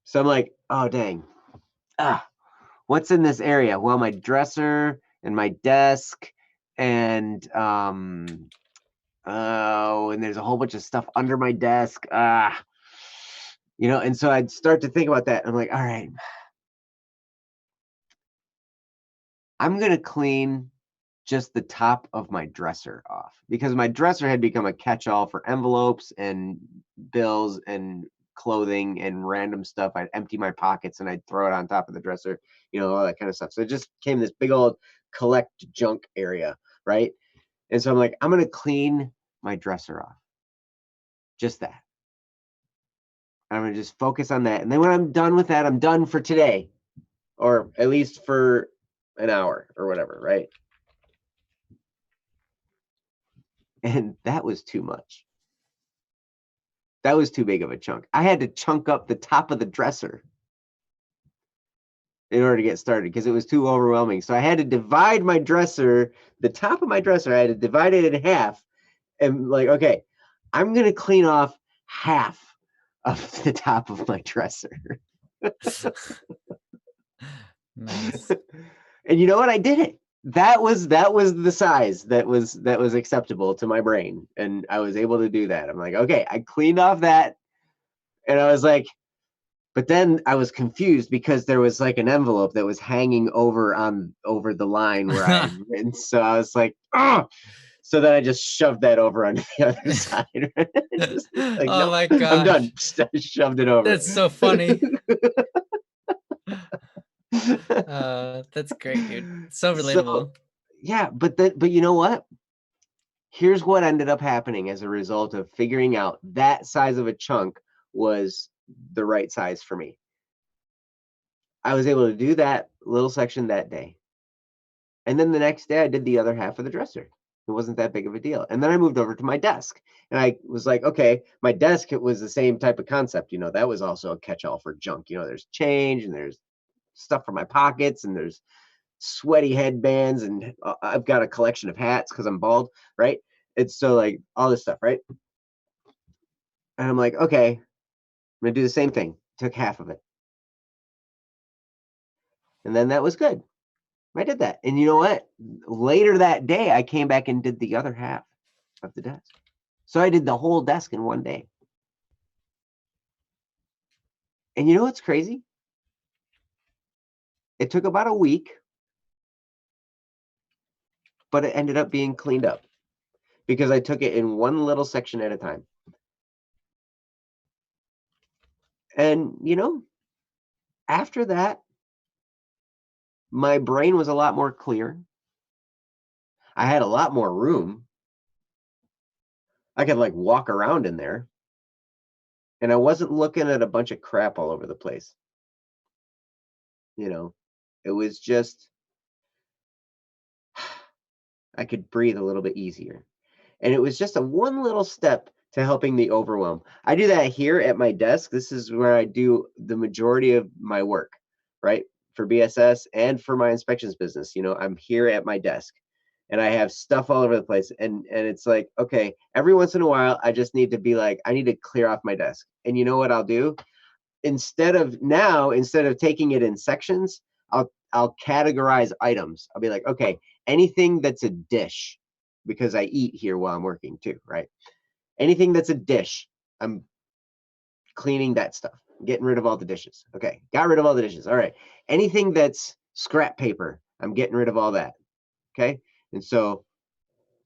B: So I'm like, oh dang. What's in this area? Well, my dresser and my desk and and there's a whole bunch of stuff under my desk. And so I'd start to think about that. I'm like, all right, I'm going to clean just the top of my dresser off, because my dresser had become a catch-all for envelopes and bills and clothing and random stuff. I'd empty my pockets and I'd throw it on top of the dresser, all that kind of stuff. So it just became this big old collect junk area, right? And so I'm like, I'm going to clean my dresser off. Just that. I'm going to just focus on that. And then when I'm done with that, I'm done for today, or at least for an hour or whatever, right? And that was too much. That was too big of a chunk. I had to chunk up the top of the dresser in order to get started, because it was too overwhelming. So I had to divide my dresser, the top of my dresser, I had to divide it in half, and like, okay, I'm going to clean off half of the top of my dresser.
A: Nice.
B: And you know what? I did it. That was the size that was acceptable to my brain, and I was able to do that. I'm like, okay, I cleaned off that, and I was like, but then I was confused because there was like an envelope that was hanging over the line where I had written. So I was like, oh. So then I just shoved that over on the other side. Just like,
A: oh
B: nope,
A: my gosh,
B: I'm done. I shoved it over.
A: That's so funny. That's great, dude. So relatable.
B: Yeah, but you know what? Here's what ended up happening as a result of figuring out that size of a chunk was the right size for me. I was able to do that little section that day. And then the next day I did the other half of the dresser. It wasn't that big of a deal. And then I moved over to my desk, and I was like, okay, my desk, it was the same type of concept. That was also a catch-all for junk. There's change, and there's stuff for my pockets, and there's sweaty headbands, and I've got a collection of hats because I'm bald, right? It's so like all this stuff, right? And I'm like, okay, I'm gonna do the same thing. Took half of it. And then that was good. I did that. And you know what? Later that day, I came back and did the other half of the desk. So I did the whole desk in one day. And you know what's crazy? It took about a week, but it ended up being cleaned up because I took it in one little section at a time. And, after that, my brain was a lot more clear. I had a lot more room. I could like walk around in there. And I wasn't looking at a bunch of crap all over the place. It was just, I could breathe a little bit easier. And it was just a one little step to helping the overwhelm. I do that here at my desk. This is where I do the majority of my work, right? For BSS and for my inspections business. I'm here at my desk, and I have stuff all over the place. And it's like, okay, every once in a while, I just need to be like, I need to clear off my desk. And you know what I'll do? Instead of taking it in sections, I'll categorize items. I'll be like, okay, anything that's a dish, because I eat here while I'm working too, right? Anything that's a dish, I'm cleaning that stuff. Getting rid of all the dishes. Okay, got rid of all the dishes. All right. Anything that's scrap paper, I'm getting rid of all that. Okay, and so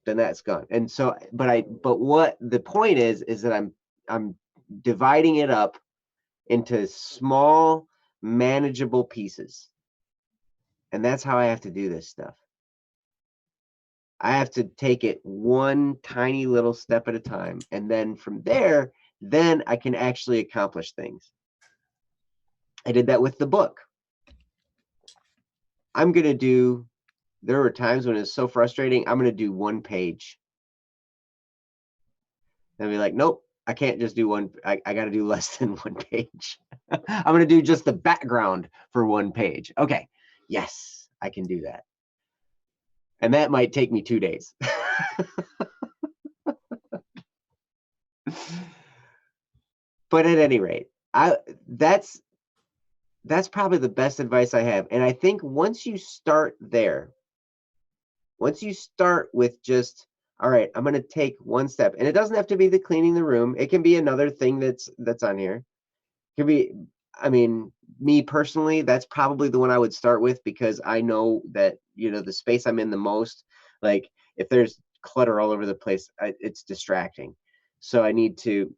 B: then that's gone. And so, but what the point is that I'm dividing it up into small, manageable pieces, and that's how I have to do this stuff. I have to take it one tiny little step at a time, and then from there, then I can actually accomplish things. I did that with the book. I'm gonna do. There were times when it's so frustrating. I'm gonna do one page. And be like, nope, I can't just do one. I got to do less than one page. I'm going to do just the background for one page. Okay. Yes, I can do that. And that might take me 2 days. But at any rate, that's probably the best advice I have. And I think once you start there, once you start with just, all right, I'm going to take one step, and it doesn't have to be the cleaning the room. It can be another thing that's on here. It can be, I mean, me personally, that's probably the one I would start with, because I know that, the space I'm in the most, like if there's clutter all over the place, it's distracting. So I need to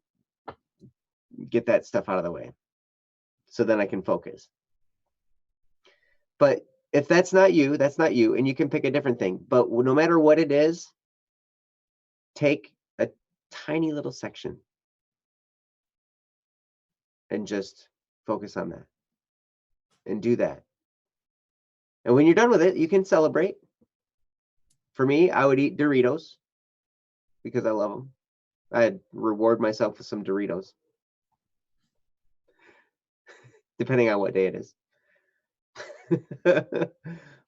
B: get that stuff out of the way so then I can focus. But if that's not you, and you can pick a different thing. But no matter what it is, take a tiny little section and just focus on that and do that. And when you're done with it, you can celebrate. For me, I would eat Doritos because I love them. I'd reward myself with some Doritos, depending on what day it is.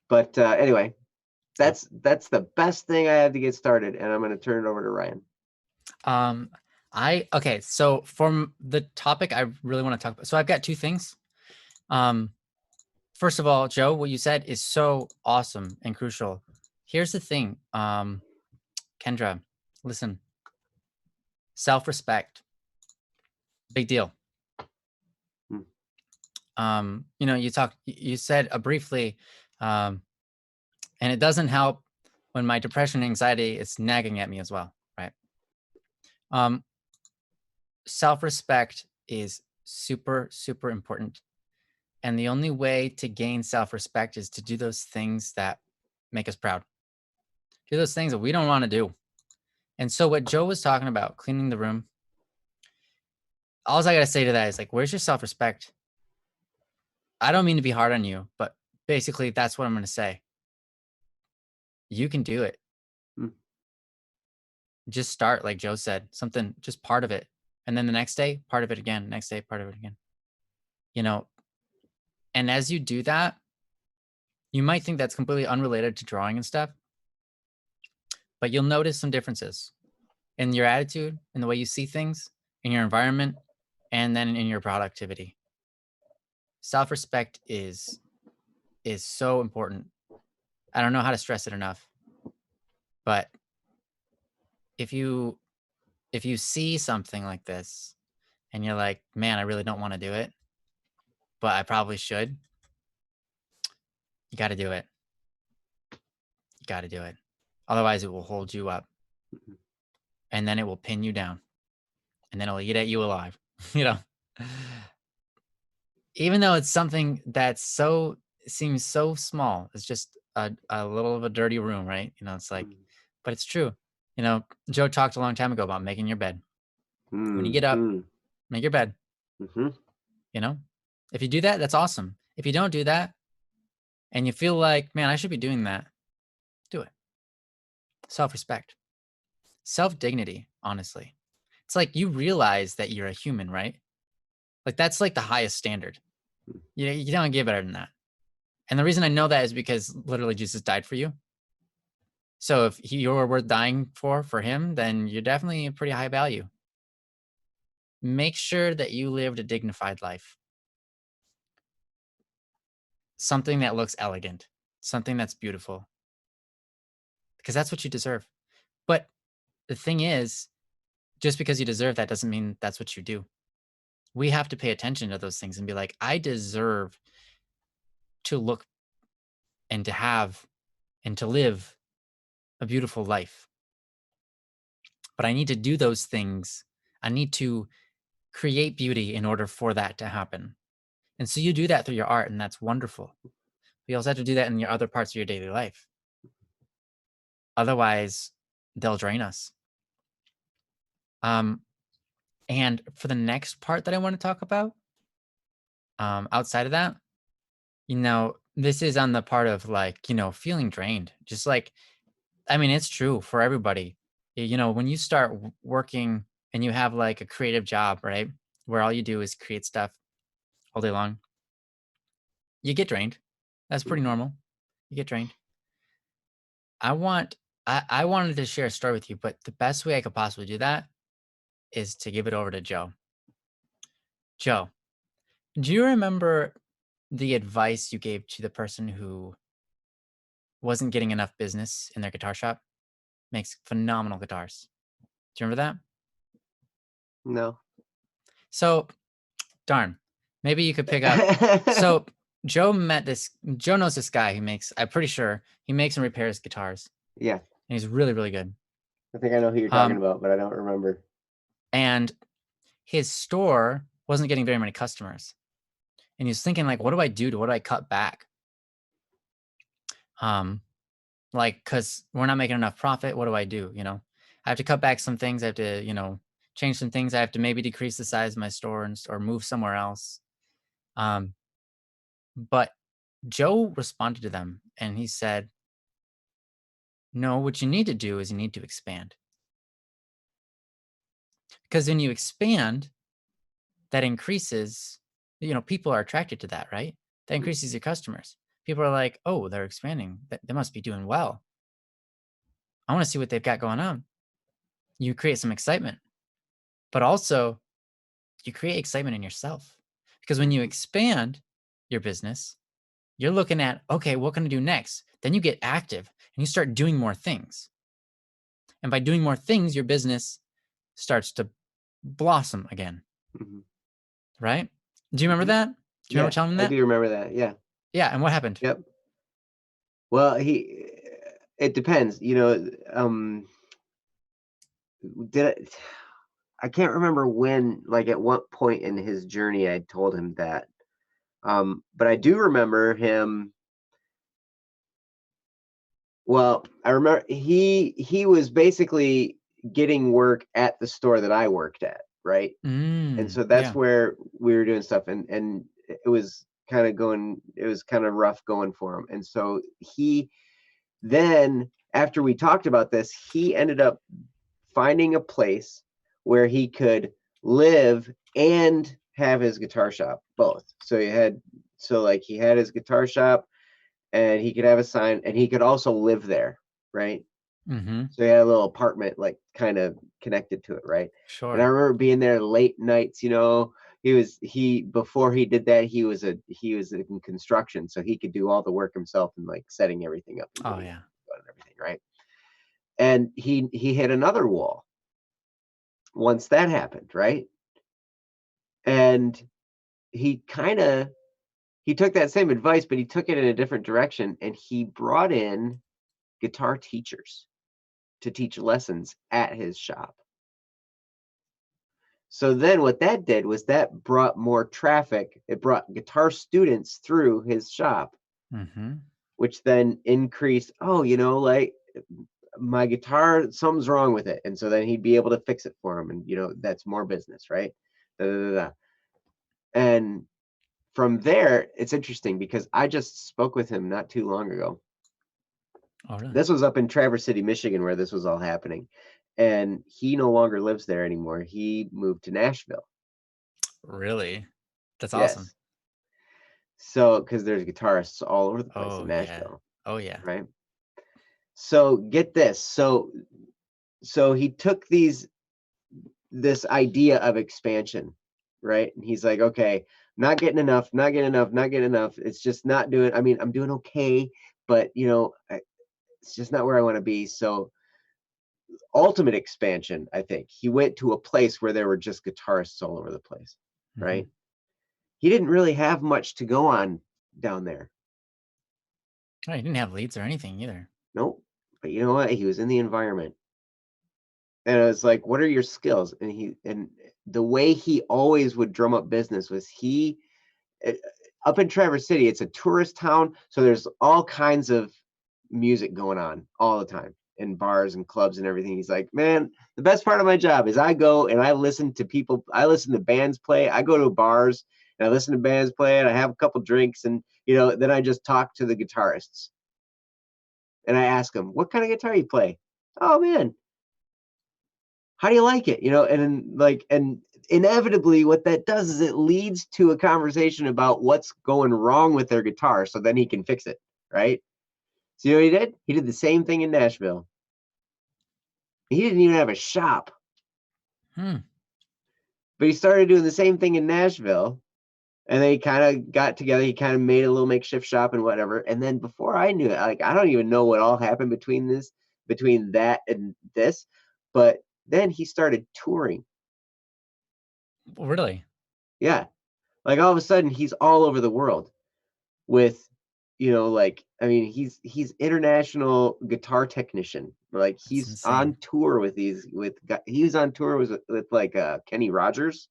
B: But anyway, that's the best thing I have to get started, and I'm going to turn it over to Ryan.
A: Okay, so from the topic I really want to talk about, so I've got two things. First of all, Joe, what you said is so awesome and crucial. Here's the thing, Kendra, listen, self-respect, big deal. You said briefly, and it doesn't help when my depression and anxiety is nagging at me as well, right? Self-respect is super, super important. And the only way to gain self-respect is to do those things that make us proud. Do those things that we don't want to do. And so what Joe was talking about, cleaning the room, all I got to say to that is like, where's your self-respect? I don't mean to be hard on you, but basically that's what I'm going to say. You can do it. Just start, like Joe said, something, just part of it. And then the next day, part of it again, next day, part of it again. And as you do that, you might think that's completely unrelated to drawing and stuff, but you'll notice some differences in your attitude, in the way you see things, in your environment, and then in your productivity. Self-respect is so important. I don't know how to stress it enough, but if you see something like this and you're like, man, I really don't want to do it, but I probably should, you got to do it. You got to do it. Otherwise it will hold you up, and then it will pin you down, and then it'll eat at you alive. Even though it's something that seems so small, it's just a little of a dirty room, right? It's like, but it's true. Joe talked a long time ago about making your bed. When you get up, make your bed. If you do that, that's awesome. If you don't do that and you feel like, man, I should be doing that, do it. Self-respect, self-dignity, honestly. It's like you realize that you're a human, right? Like that's like the highest standard. You don't get better than that. And the reason I know that is because literally Jesus died for you. So if you're worth dying for him, then you're definitely a pretty high value. Make sure that you lived a dignified life. Something that looks elegant, something that's beautiful, because that's what you deserve. But the thing is, just because you deserve that doesn't mean that's what you do. we have to pay attention to those things and be like, I deserve to look and to have and to live a beautiful life. But I need to do those things. I need to create beauty in order for that to happen. And so you do that through your art, and that's wonderful. But you also have to do that in your other parts of your daily life. Otherwise, they'll drain us. And for the next part that I want to talk about, outside of that, this is on the part of like, feeling drained. Just like, I mean, it's true for everybody. When you start working and you have like a creative job, right? Where all you do is create stuff all day long, you get drained. That's pretty normal. You get drained. I wanted to share a story with you, but the best way I could possibly do that is to give it over to Joe. Joe, do you remember the advice you gave to the person who wasn't getting enough business in their guitar shop? Makes phenomenal guitars. Do you remember that?
B: No.
A: So, darn, maybe you could pick up. So Joe knows this guy who makes, I'm pretty sure he makes and repairs guitars.
B: Yeah.
A: And he's really, really good.
B: I think I know who you're talking about, but I don't remember.
A: And his store wasn't getting very many customers. And he's thinking like, what do I do? What do I cut back? Like, cause we're not making enough profit. What do I do? I have to cut back some things. I have to, change some things. I have to maybe decrease the size of my store or move somewhere else. But Joe responded to them and he said, no, what you need to do is you need to expand. Because when you expand, that increases, people are attracted to that, right? That increases your customers. People are like, oh, they're expanding. They must be doing well. I want to see what they've got going on. You create some excitement, but also you create excitement in yourself. Because when you expand your business, you're looking at, okay, what can I do next? Then you get active and you start doing more things. And by doing more things, your business starts to blossom again.
B: Mm-hmm.
A: Right? Do you remember that? Do you remember telling him that?
B: I do remember that. Yeah.
A: Yeah. And what happened?
B: Yep. Well, it depends, I can't remember when, like at what point in his journey I told him that. But I do remember him. Well, I remember he was basically getting work at the store that I worked at, right? And so that's where we were doing stuff, and it was kind of rough going for him. And so then after we talked about this, he ended up finding a place where he could live and have his guitar shop both. So he had his guitar shop and he could have a sign and he could also live there, right?
A: Mm-hmm.
B: So he had a little apartment like kind of connected to it, right?
A: Sure.
B: And I remember being there late nights, before he did that, he was in construction, so he could do all the work himself and like setting everything up.
A: Oh yeah.
B: And everything, right? And he hit another wall once that happened, right? And he took that same advice, but he took it in a different direction, and he brought in guitar teachers to teach lessons at his shop. So then what that did was that brought more traffic. It brought guitar students through his shop, which then increased, like my guitar, something's wrong with it. And so then he'd be able to fix it for him. And, that's more business, right? And from there, it's interesting because I just spoke with him not too long ago.
A: Oh, really?
B: This was up in Traverse City, Michigan, where this was all happening. And he no longer lives there anymore. He moved to Nashville.
A: Really? That's awesome.
B: Yes. So, because there's guitarists all over the place in Nashville.
A: Yeah. Oh, yeah.
B: Right. So get this. So he took this idea of expansion, right? And he's like, okay, not getting enough. It's just not doing. I mean, I'm doing okay, but it's just not where I want to be. So ultimate expansion, I think he went to a place where there were just guitarists all over the place. right? He didn't really have much to go on down there.
A: Oh, he didn't have leads or anything either.
B: Nope. But you know what? He was in the environment. And I was like, what are your skills? And the way he always would drum up business was up in Traverse City, it's a tourist town, so there's all kinds of music going on all the time in bars and clubs and everything. He's like, man, the best part of my job is I go and I listen to bands play. I go to bars and I listen to bands play and I have a couple drinks and then I just talk to the guitarists. And I ask them, what kind of guitar you play? Oh man, how do you like it? And inevitably what that does is it leads to a conversation about what's going wrong with their guitar so then he can fix it, right? So you know what he did? He did the same thing in Nashville. He didn't even have a shop. But he started doing the same thing in Nashville. And they kind of got together. He kind of made a little makeshift shop and whatever. And then before I knew it, like I don't even know what all happened between that and this, but then he started touring.
A: Really?
B: Yeah. Like all of a sudden he's all over the world with he's international guitar technician. Like he's on tour with he was on tour with like Kenny Rogers.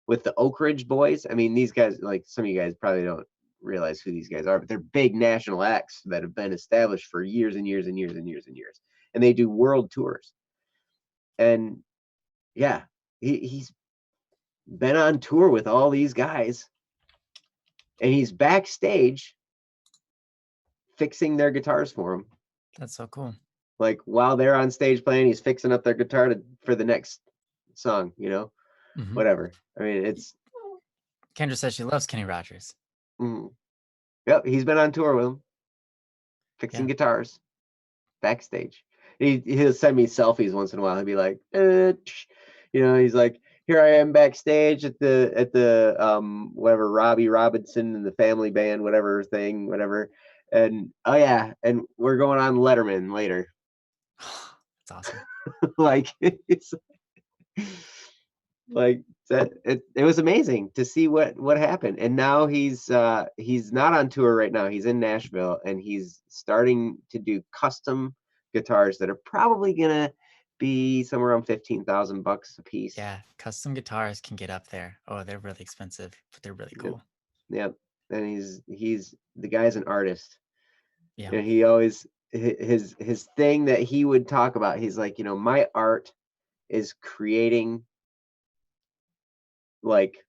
B: With the Oak Ridge Boys. I mean, these guys, like some of you guys probably don't realize who these guys are, but they're big national acts that have been established for years and years and years and years and years. And they do world tours. And yeah, he's been on tour with all these guys. And he's backstage fixing their guitars for them.
A: That's so cool.
B: Like while they're on stage playing, he's fixing up their guitar for the next song, whatever. I mean, it's.
A: Kendra says she loves Kenny Rogers.
B: Yep, he's been on tour with him, fixing guitars, backstage. He'll send me selfies once in a while. He'll be like, he's like, here I am backstage at the whatever Robbie Robinson and the Family Band, whatever, and oh yeah, and we're going on Letterman later.
A: That's awesome.
B: Like it's. Like that, it was amazing to see what happened. And now he's not on tour right now. He's in Nashville and he's starting to do custom guitars that are probably gonna be somewhere around $15,000 a piece.
A: Yeah, custom guitars can get up there. Oh, they're really expensive, but they're really cool.
B: Yep. And he's the guy's an artist.
A: Yeah.
B: And he always his thing that he would talk about, he's like, my art is creating. Like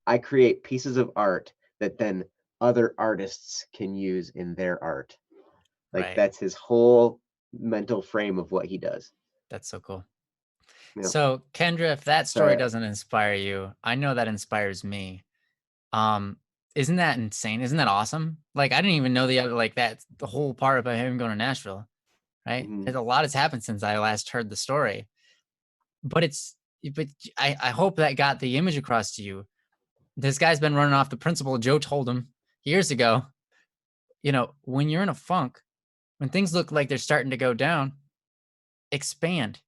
B: I create pieces of art that then other artists can use in their art. Like that's his whole mental frame of what he does.
A: That's so cool.
B: Yep.
A: So Kendra, if that story doesn't inspire you, I know that inspires me. Isn't that insane? Isn't that awesome? Like I didn't even know the whole part about him going to Nashville, right? A lot has happened since I last heard the story. But I hope that got the image across to you. This guy's been running off the principle Joe told him years ago. When you're in a funk, when things look like they're starting to go down, expand.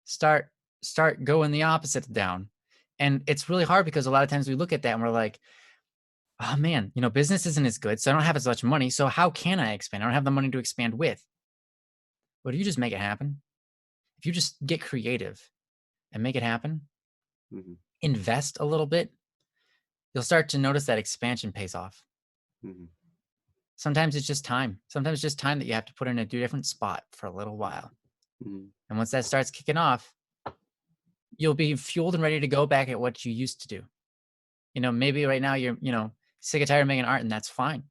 A: Start going the opposite down. And it's really hard because a lot of times we look at that and we're like, oh man, business isn't as good, so I don't have as much money. So how can I expand? I don't have the money to expand with. But if you just make it happen, if you just get creative and make it happen, invest a little bit, you'll start to notice that expansion pays off. Sometimes it's just time. Sometimes it's just time that you have to put in a different spot for a little while. And once that starts kicking off, you'll be fueled and ready to go back at what you used to do. Maybe right now you're, sick and tired of making art, and that's fine.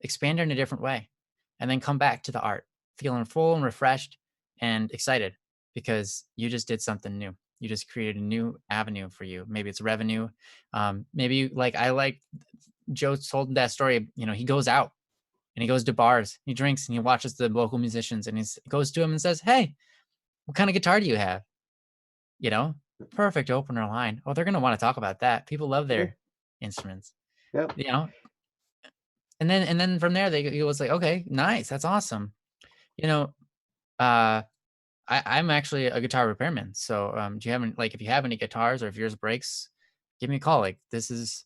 A: Expand it in a different way and then come back to the art feeling full and refreshed and excited because you just did something new. You just created a new avenue for you. Maybe it's revenue. Maybe like Joe told that story, he goes out and he goes to bars, he drinks and he watches the local musicians and he goes to him and says, hey, what kind of guitar do you have? Perfect opener line. Oh, they're going to want to talk about that. People love their instruments, and then from there, he was like, okay, nice. That's awesome. I'm actually a guitar repairman. So, do you have any, if you have any guitars or if yours breaks, give me a call. Like this is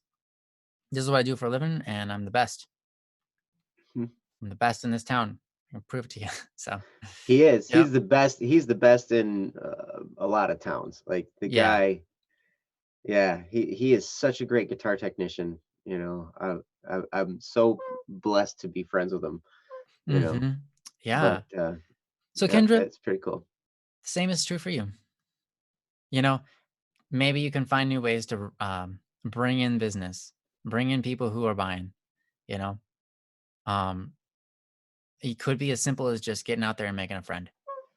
A: what I do for a living, and I'm the best.
B: Hmm.
A: I'm the best in this town. I'll prove it to you. So
B: He is.
A: yep.
B: He's the best. He's the best in a lot of towns. Like the
A: Yeah.
B: guy. Yeah, he is such a great guitar technician. You know, I'm so blessed to be friends with him. You know,
A: Mm-hmm.
B: but
A: Yeah. So
B: yeah,
A: Kendra,
B: it's pretty cool.
A: the same is true for you. You know, maybe you can find new ways to bring in business, bring in people who are buying. You know, um, it could be as simple as just getting out there and making a friend,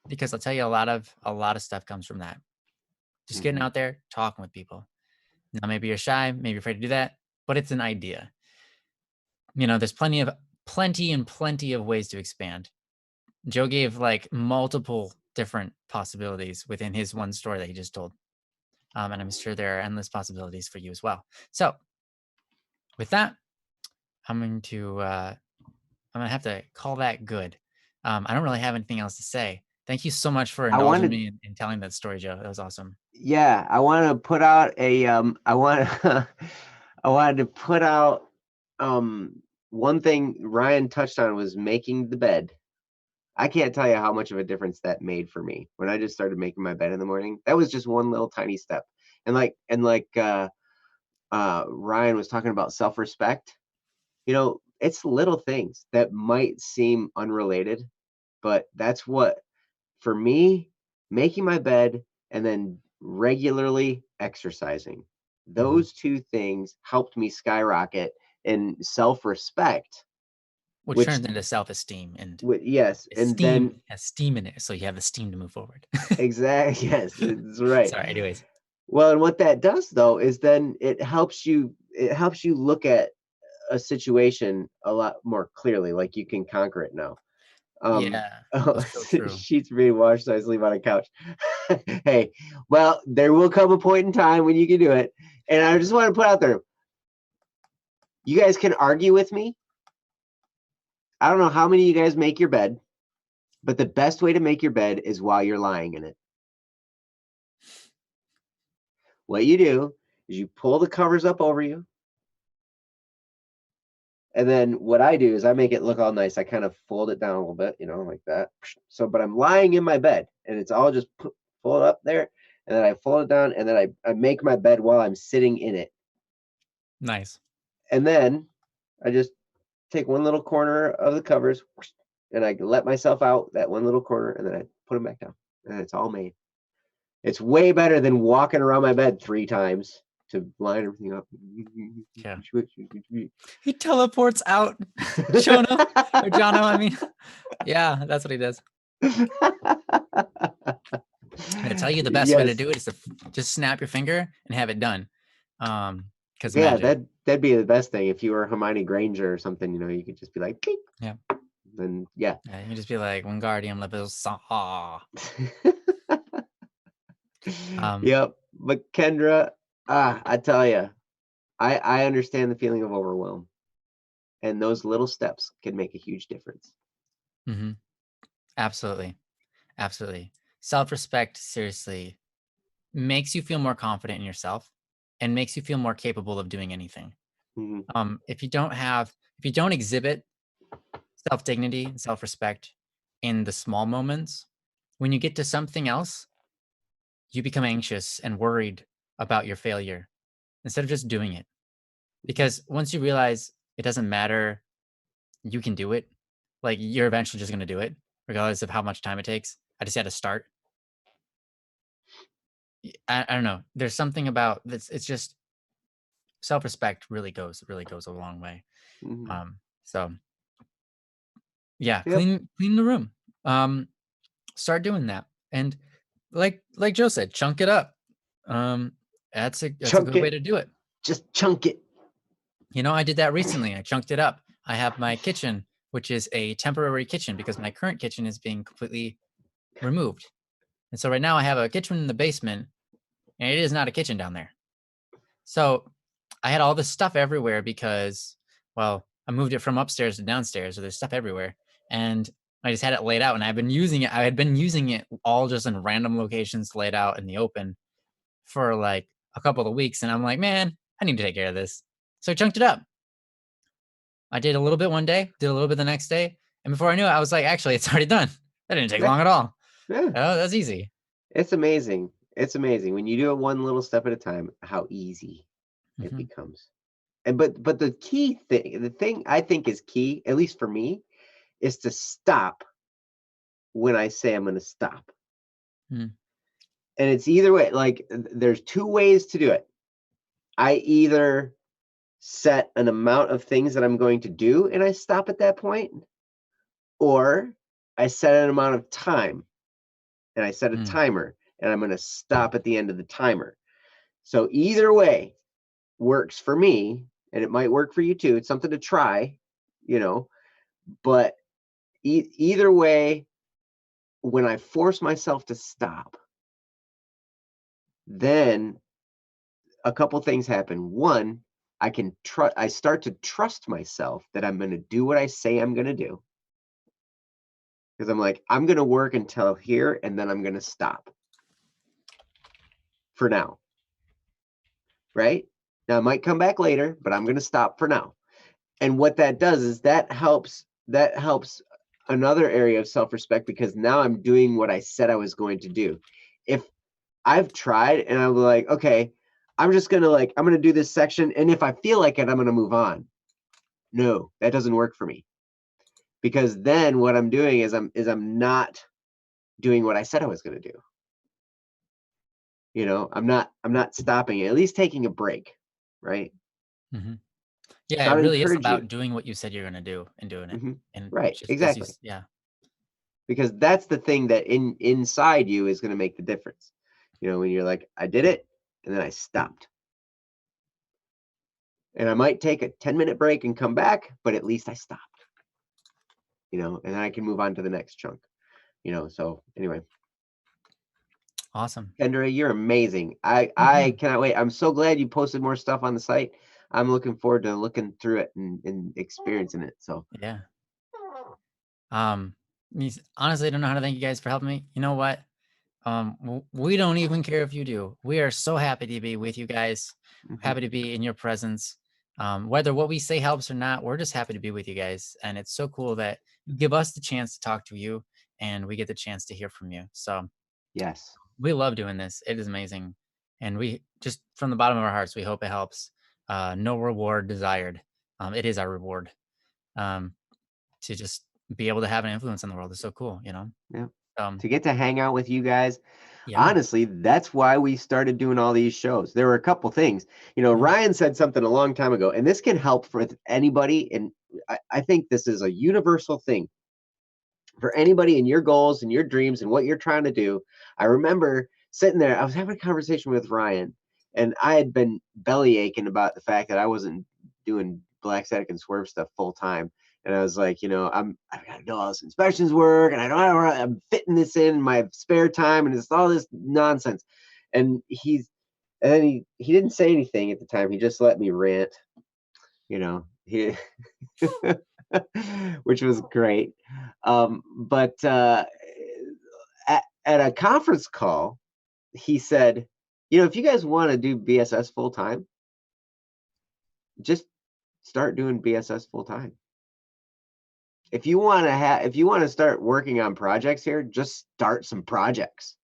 A: because I'll tell you, a lot of stuff comes from that. Just getting
B: Hmm.
A: out there, talking with people. Now, maybe you're shy, maybe you're afraid to do that, but it's an idea. You know, there's plenty of ways to expand. Joe gave like multiple different possibilities within his one story that he just told. And I'm sure there are endless possibilities for you as well. So with that, I'm going to have to call that good. I don't really have anything else to say. Thank you so much for
B: I
A: indulging
B: wanted,
A: me in telling that story, Joe. That was awesome.
B: yeah, I want to put out a I want I wanted to put out one thing Ryan touched on was making the bed. I can't tell you how much of a difference that made for me when I just started making my bed in the morning. That was just one little tiny step. And Ryan was talking about self-respect. You know, it's little things that might seem unrelated, but that's what, for me, making my bed and then regularly exercising.
A: Mhm.
B: Those two things helped me skyrocket in self-respect,
A: Which
B: which
A: turns into self-esteem, and
B: yes, and then
A: esteem has steam in it, so you have the steam to move forward.
B: exactly, yes, it's right.
A: Sorry. Anyways.
B: Well, and what that does though is then it helps you look at a situation a lot more clearly, like you can conquer it now. Um,
A: Yeah,
B: oh,
A: that's so true.
B: sheets being washed, so I sleep on a couch. Hey, well, there will come a point in time when you can do it. And I just want to put out there, you guys can argue with me. I don't know how many of you guys make your bed, but the best way to make your bed is while you're lying in it. What you do is you pull the covers up over you. And then what I do is I make it look all nice. I kind of fold it down a little bit, you know, like that. So, but I'm lying in my bed and it's all just fold up there. And then I fold it down and then I make my bed while I'm sitting in it.
A: Nice.
B: And then I just take one little corner of the covers and I let myself out that one little corner and then I put them back down and it's all made. It's way better than walking around my bed 3 times to line everything up.
A: Yeah. He teleports out. Jono or Jono, I mean. Yeah, that's what he does. I tell you, the best way to
B: Yes.
A: do it is to just snap your finger and have it done. Because
B: Yeah,
A: magic.
B: that'd be the best thing if you were Hermione Granger or something. You know, you could just be like, "Beep,"
A: Yeah.
B: then yeah.
A: Yeah, you can just be like Wingardium Leviosa.
B: Yep. But Kendra, I tell you, I understand the feeling of overwhelm, and those little steps can make a huge difference.
A: Mm-hmm. Absolutely. Absolutely. Self-respect, seriously, makes you feel more confident in yourself and makes you feel more capable of doing anything.
B: Mhm.
A: If you don't exhibit self-dignity and self-respect in the small moments, when you get to something else, you become anxious and worried about your failure instead of just doing it. Because once you realize it doesn't matter, you can do it. Like you're eventually just going to do it, regardless of how much time it takes. I just had to start. I don't know. There's something about this. It's just self-respect really goes a long way.
B: Mhm.
A: So yeah,
B: Yep.
A: clean the room. Start doing that. And like Joe said, chunk it up. Um, that's a
B: Chunk
A: good way
B: it.
A: to do it.
B: Just chunk it.
A: You know, I did that recently. I chunked it up. I have my kitchen, which is a temporary kitchen because my current kitchen is being completely removed. And so right now I have a kitchen in the basement, and it is not a kitchen down there. So I had all this stuff everywhere because, well, I moved it from upstairs to downstairs, so there's stuff everywhere. And I just had it laid out, and I've been using it. I had been using it all just in random locations laid out in the open for like a couple of weeks, and I'm like, man, I need to take care of this. So I chunked it up. I did a little bit one day, did a little bit the next day, and before I knew it, I was like, actually, it's already done. That didn't take
B: Yeah,
A: long at all.
B: yeah.
A: Oh, that's easy.
B: It's amazing. It's amazing when you do it one little step at a time, how easy it
A: Hmm.
B: becomes. And but the key thing, the thing I think is key, at least for me, is to stop when I say I'm going to stop.
A: Mm.
B: And it's either way. Like there's two ways to do it. I either set an amount of things that I'm going to do and I stop at that point, or I set an amount of time and I set a
A: Mm.
B: timer and I'm going to stop at the end of the timer. So either way works for me, and it might work for you too. It's something to try, you know, but either way, when I force myself to stop, then a couple things happen. One, I start to trust myself that I'm going to do what I say I'm going to do, because I'm like, I'm going to work until here and then I'm going to stop for now. Right? Now I might come back later, but I'm going to stop for now. And what that does is that helps another area of self-respect, because now I'm doing what I said I was going to do. If I've tried and I'm like, okay, I'm just going to I'm going to do this section, and if I feel like it, I'm going to move on. No, that doesn't work for me, because then what I'm doing is I'm not doing what I said I was going to do. I'm not stopping, at least taking a break, right?
A: Hmm.
B: So
A: Yeah,
B: I
A: it
B: would
A: really is
B: encourage you.
A: about doing what you said you're gonna do and doing it,
B: Mhm.
A: and
B: Right,
A: just as you,
B: exactly.
A: yeah.
B: Because that's the thing that inside you is going to make the difference. When you're like, I did it and then I stopped. And I might take a 10-minute break and come back, but at least I stopped, and then I can move on to the next chunk. So anyway,
A: Awesome.
B: Kendra, you're amazing. I
A: Hmm.
B: cannot wait. I'm so glad you posted more stuff on the site. I'm looking forward to looking through it and experiencing it. So
A: Yeah. Honestly, I don't know how to thank you guys for helping me. You know what? We don't even care if you do. We are so happy to be with you guys.
B: mhm.
A: Happy to be in your presence. Whether what we say helps or not, we're just happy to be with you guys. And it's so cool that you give us the chance to talk to you and we get the chance to hear from you. So
B: Yes.
A: we love doing this. It is amazing. And we just from the bottom of our hearts, we hope it helps. No reward desired. It is our reward. Um, to just be able to have an influence in the world is so cool, you know?
B: Yeah.
A: Um,
B: To get to hang out with you guys.
A: yeah.
B: Honestly, that's why we started doing all these shows. There were a couple things.
A: Mm.
B: Ryan said something a long time ago, and this can help for anybody. And I think this is a universal thing for anybody in your goals and your dreams and what you're trying to do. I remember sitting there, I was having a conversation with Ryan, and I had been belly aching about the fact that I wasn't doing Black Static and Swerve stuff full time. And I was like, I've got to do all this inspections work, and I don't know how I'm fitting this in my spare time, and it's all this nonsense. And then he didn't say anything at the time. He just let me rant, he which was great. But at a conference call, he said, if you guys want to do BSS full time, just start doing BSS full time. If you want to start working on projects here, just start some projects.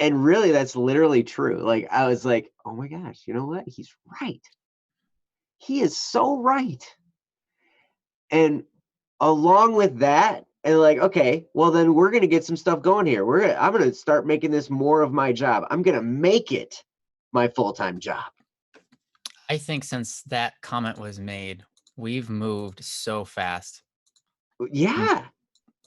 B: And really, that's literally true. Like, I was like, oh my gosh, you know what? He's right. He is so right. And along with that, and like, okay, well then we're gonna get some stuff going here. I'm gonna start making this more of my job. I'm gonna make it my full-time job.
A: I think since that comment was made, we've moved so fast. And
B: Yeah.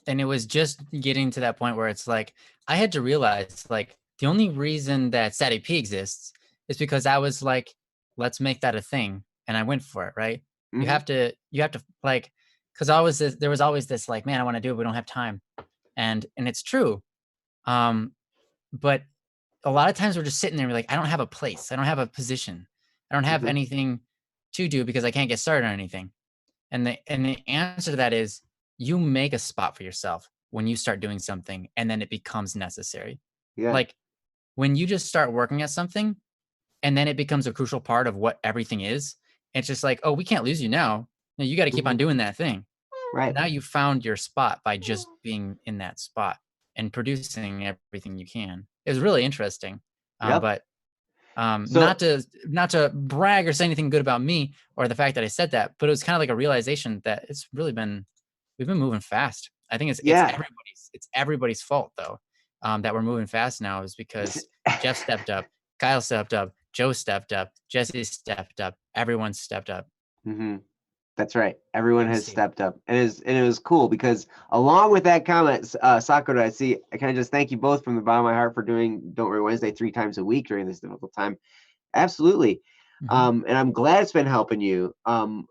A: and it was just getting to that point where it's like I had to realize like the only reason that Static P exists is because I was like, let's make that a thing. And I went for it, right?
B: Hmm.
A: You have to like because there was always this like, man, I want to do it, but we don't have time. And it's true. Um, but a lot of times we're just sitting there and we're like, I don't have a place. I don't have a position. I don't have
B: Hmm.
A: anything to do because I can't get started on anything. And the answer to that is you make a spot for yourself when you start doing something and then it becomes necessary.
B: Yeah.
A: Like when you just start working at something and then it becomes a crucial part of what everything is, it's just like, oh, we can't lose you now. No, you got to keep on doing that thing.
B: Right.
A: Now you found your spot by just being in that spot and producing everything you can. It was really interesting.
B: Yep.
A: But
B: So
A: not to brag or say anything good about me or the fact that I said that, but it was kind of like a realization that we've been moving fast. I think
B: yeah.
A: it's everybody's fault though, that we're moving fast now is because Jeff stepped up, Kyle stepped up, Joe stepped up, Jesse stepped up, everyone stepped up.
B: hmm That's right. Everyone
A: You
B: has
A: see.
B: stepped up, and it was cool because along with that comment, Sakura, I see. I kind of just thank you both from the bottom of my heart for doing Don't Worry Wednesday 3 times a week during this difficult time. Absolutely,
A: Mhm.
B: and I'm glad it's been helping you. I'm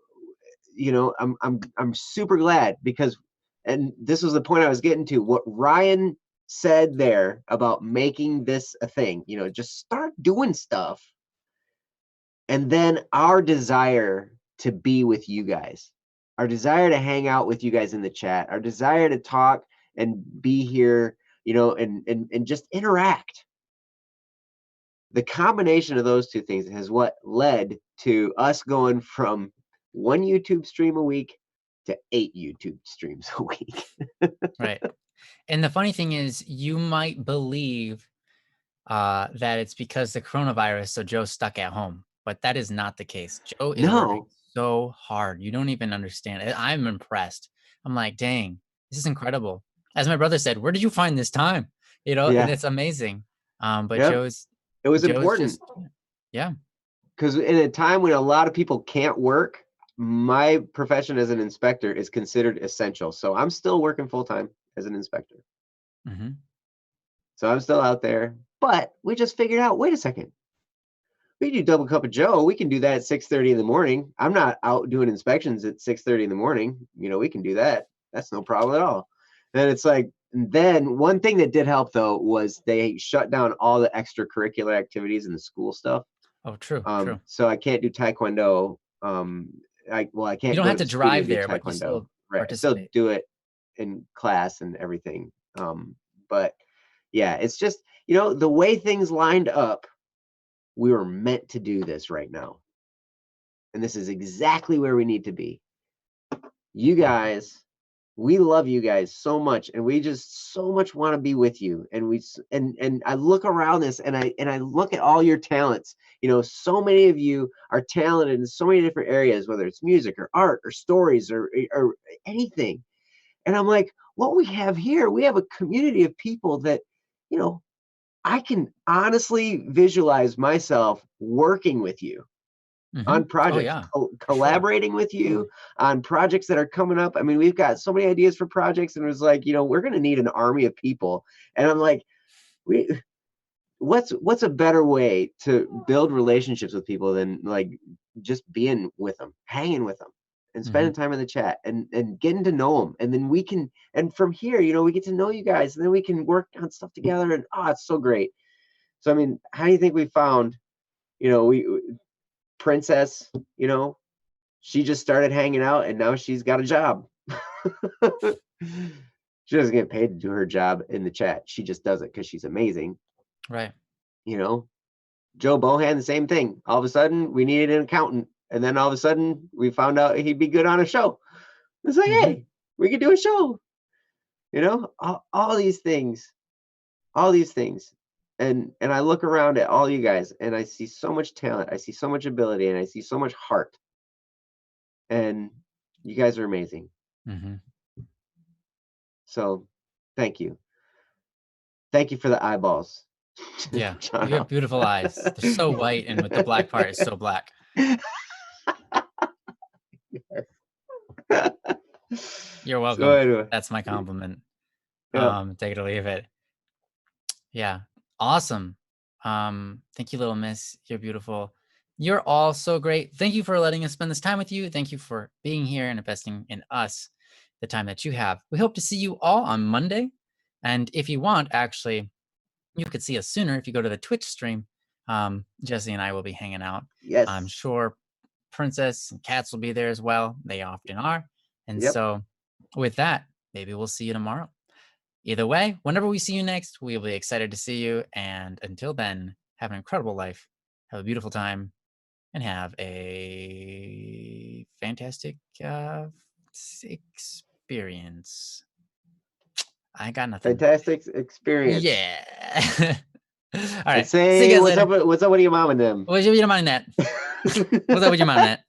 B: super glad because, and this was the point I was getting to. What Ryan said there about making this a thing, just start doing stuff, and then our desire to be with you guys, our desire to hang out with you guys in the chat, our desire to talk and be here, and just interact. The combination of those two things has what led to us going from 1 YouTube stream a week to 8 YouTube streams a week.
A: Right. And the funny thing is, you might believe that it's because the coronavirus, so Joe's stuck at home, but that is not the case. Joe is working
B: No.
A: so hard. You don't even understand. I'm impressed. I'm like, dang, this is incredible. As my brother said, where did you find this time? And
B: Yeah.
A: it's amazing. But
B: Yep. It was
A: Joe's
B: important
A: just, yeah.
B: because in a time when a lot of people can't work, my profession as an inspector is considered essential. So I'm still working full time as an inspector.
A: Hmm.
B: So I'm still out there. But we just figured out, wait a second. We do double cup of Joe. We can do that at 6:30 in the morning. I'm not out doing inspections at 6:30 in the morning. We can do that. That's no problem at all. And it's like, then one thing that did help though was they shut down all the extracurricular activities and the school stuff.
A: Oh, true, true.
B: So I can't do Taekwondo. I
A: You
B: can't
A: don't
B: go
A: have
B: to
A: to
B: the studio
A: drive
B: to do
A: there, but you
B: Taekwondo.
A: still
B: Right. I still
A: participate.
B: do it in class and everything. But yeah, it's just, the way things lined up, we were meant to do this right now. And this is exactly where we need to be. You guys, we love you guys so much, and we just so much want to be with you. And I look around this, and I look at all your talents. So many of you are talented in so many different areas, whether it's music or art or stories or anything. And I'm like, what we have here, we have a community of people that, you know, I can honestly visualize myself working with you
A: Hmm.
B: on
A: Oh
B: projects,
A: yeah, for sure.
B: collaborating with you on projects that are coming up. I mean, we've got so many ideas for projects, and it was like, we're going to need an army of people. And I'm like, we, what's a better way to build relationships with people than like just being with them, hanging with them, and spending
A: Hmm.
B: time in the chat and getting to know them. And then we can, and from here, we get to know you guys, and then we can work on stuff together. And it's so great. So I mean, how do you think we found, we Princess, she just started hanging out, and now she's got a job. She doesn't get paid to do her job in the chat. She just does it because she's amazing.
A: Right.
B: You know, Joe Bohan, the same thing. All of a sudden, we needed an accountant, and then all of a sudden, we found out he'd be good on a show. It's like,
A: Hmm.
B: hey, we could do a show. All these things, and I look around at all you guys, and I see so much talent. I see so much ability, and I see so much heart. And you guys are amazing.
A: Hmm.
B: So, thank you. Thank you for the eyeballs.
A: Yeah,
B: John
A: you have
B: L.
A: beautiful eyes. They're so white, and with the black part is so black. You're
B: So
A: welcome.
B: anyway,
A: That's my compliment.
B: yeah,
A: Take it or leave it. Yeah, awesome. Thank you, little miss. You're beautiful. You're all so great. Thank you for letting us spend this time with you. Thank you for being here and investing in us, the time that you have. We hope to see you all on Monday. And if you want, actually, you could see us sooner if you go to the Twitch stream. Jesse and I will be hanging out. I'm
B: yes,
A: sure Princess and Cats will be there as well. They often are. And
B: yep.
A: so, with that, maybe we'll see you tomorrow. Either way, whenever we see you next, we'll be excited to see you. And until then, have an incredible life, have a beautiful time, and have a fantastic experience. I got nothing.
B: Fantastic experience.
A: Yeah. All right.
B: And
A: See you
B: say
A: guys
B: what's
A: later.
B: up. What's up with your mom and them?
A: What's your mom, Nat? What's up with your mom, Nat?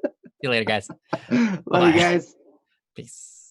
A: See you later, guys.
B: Love
A: Bye-bye.
B: you guys.
A: Peace.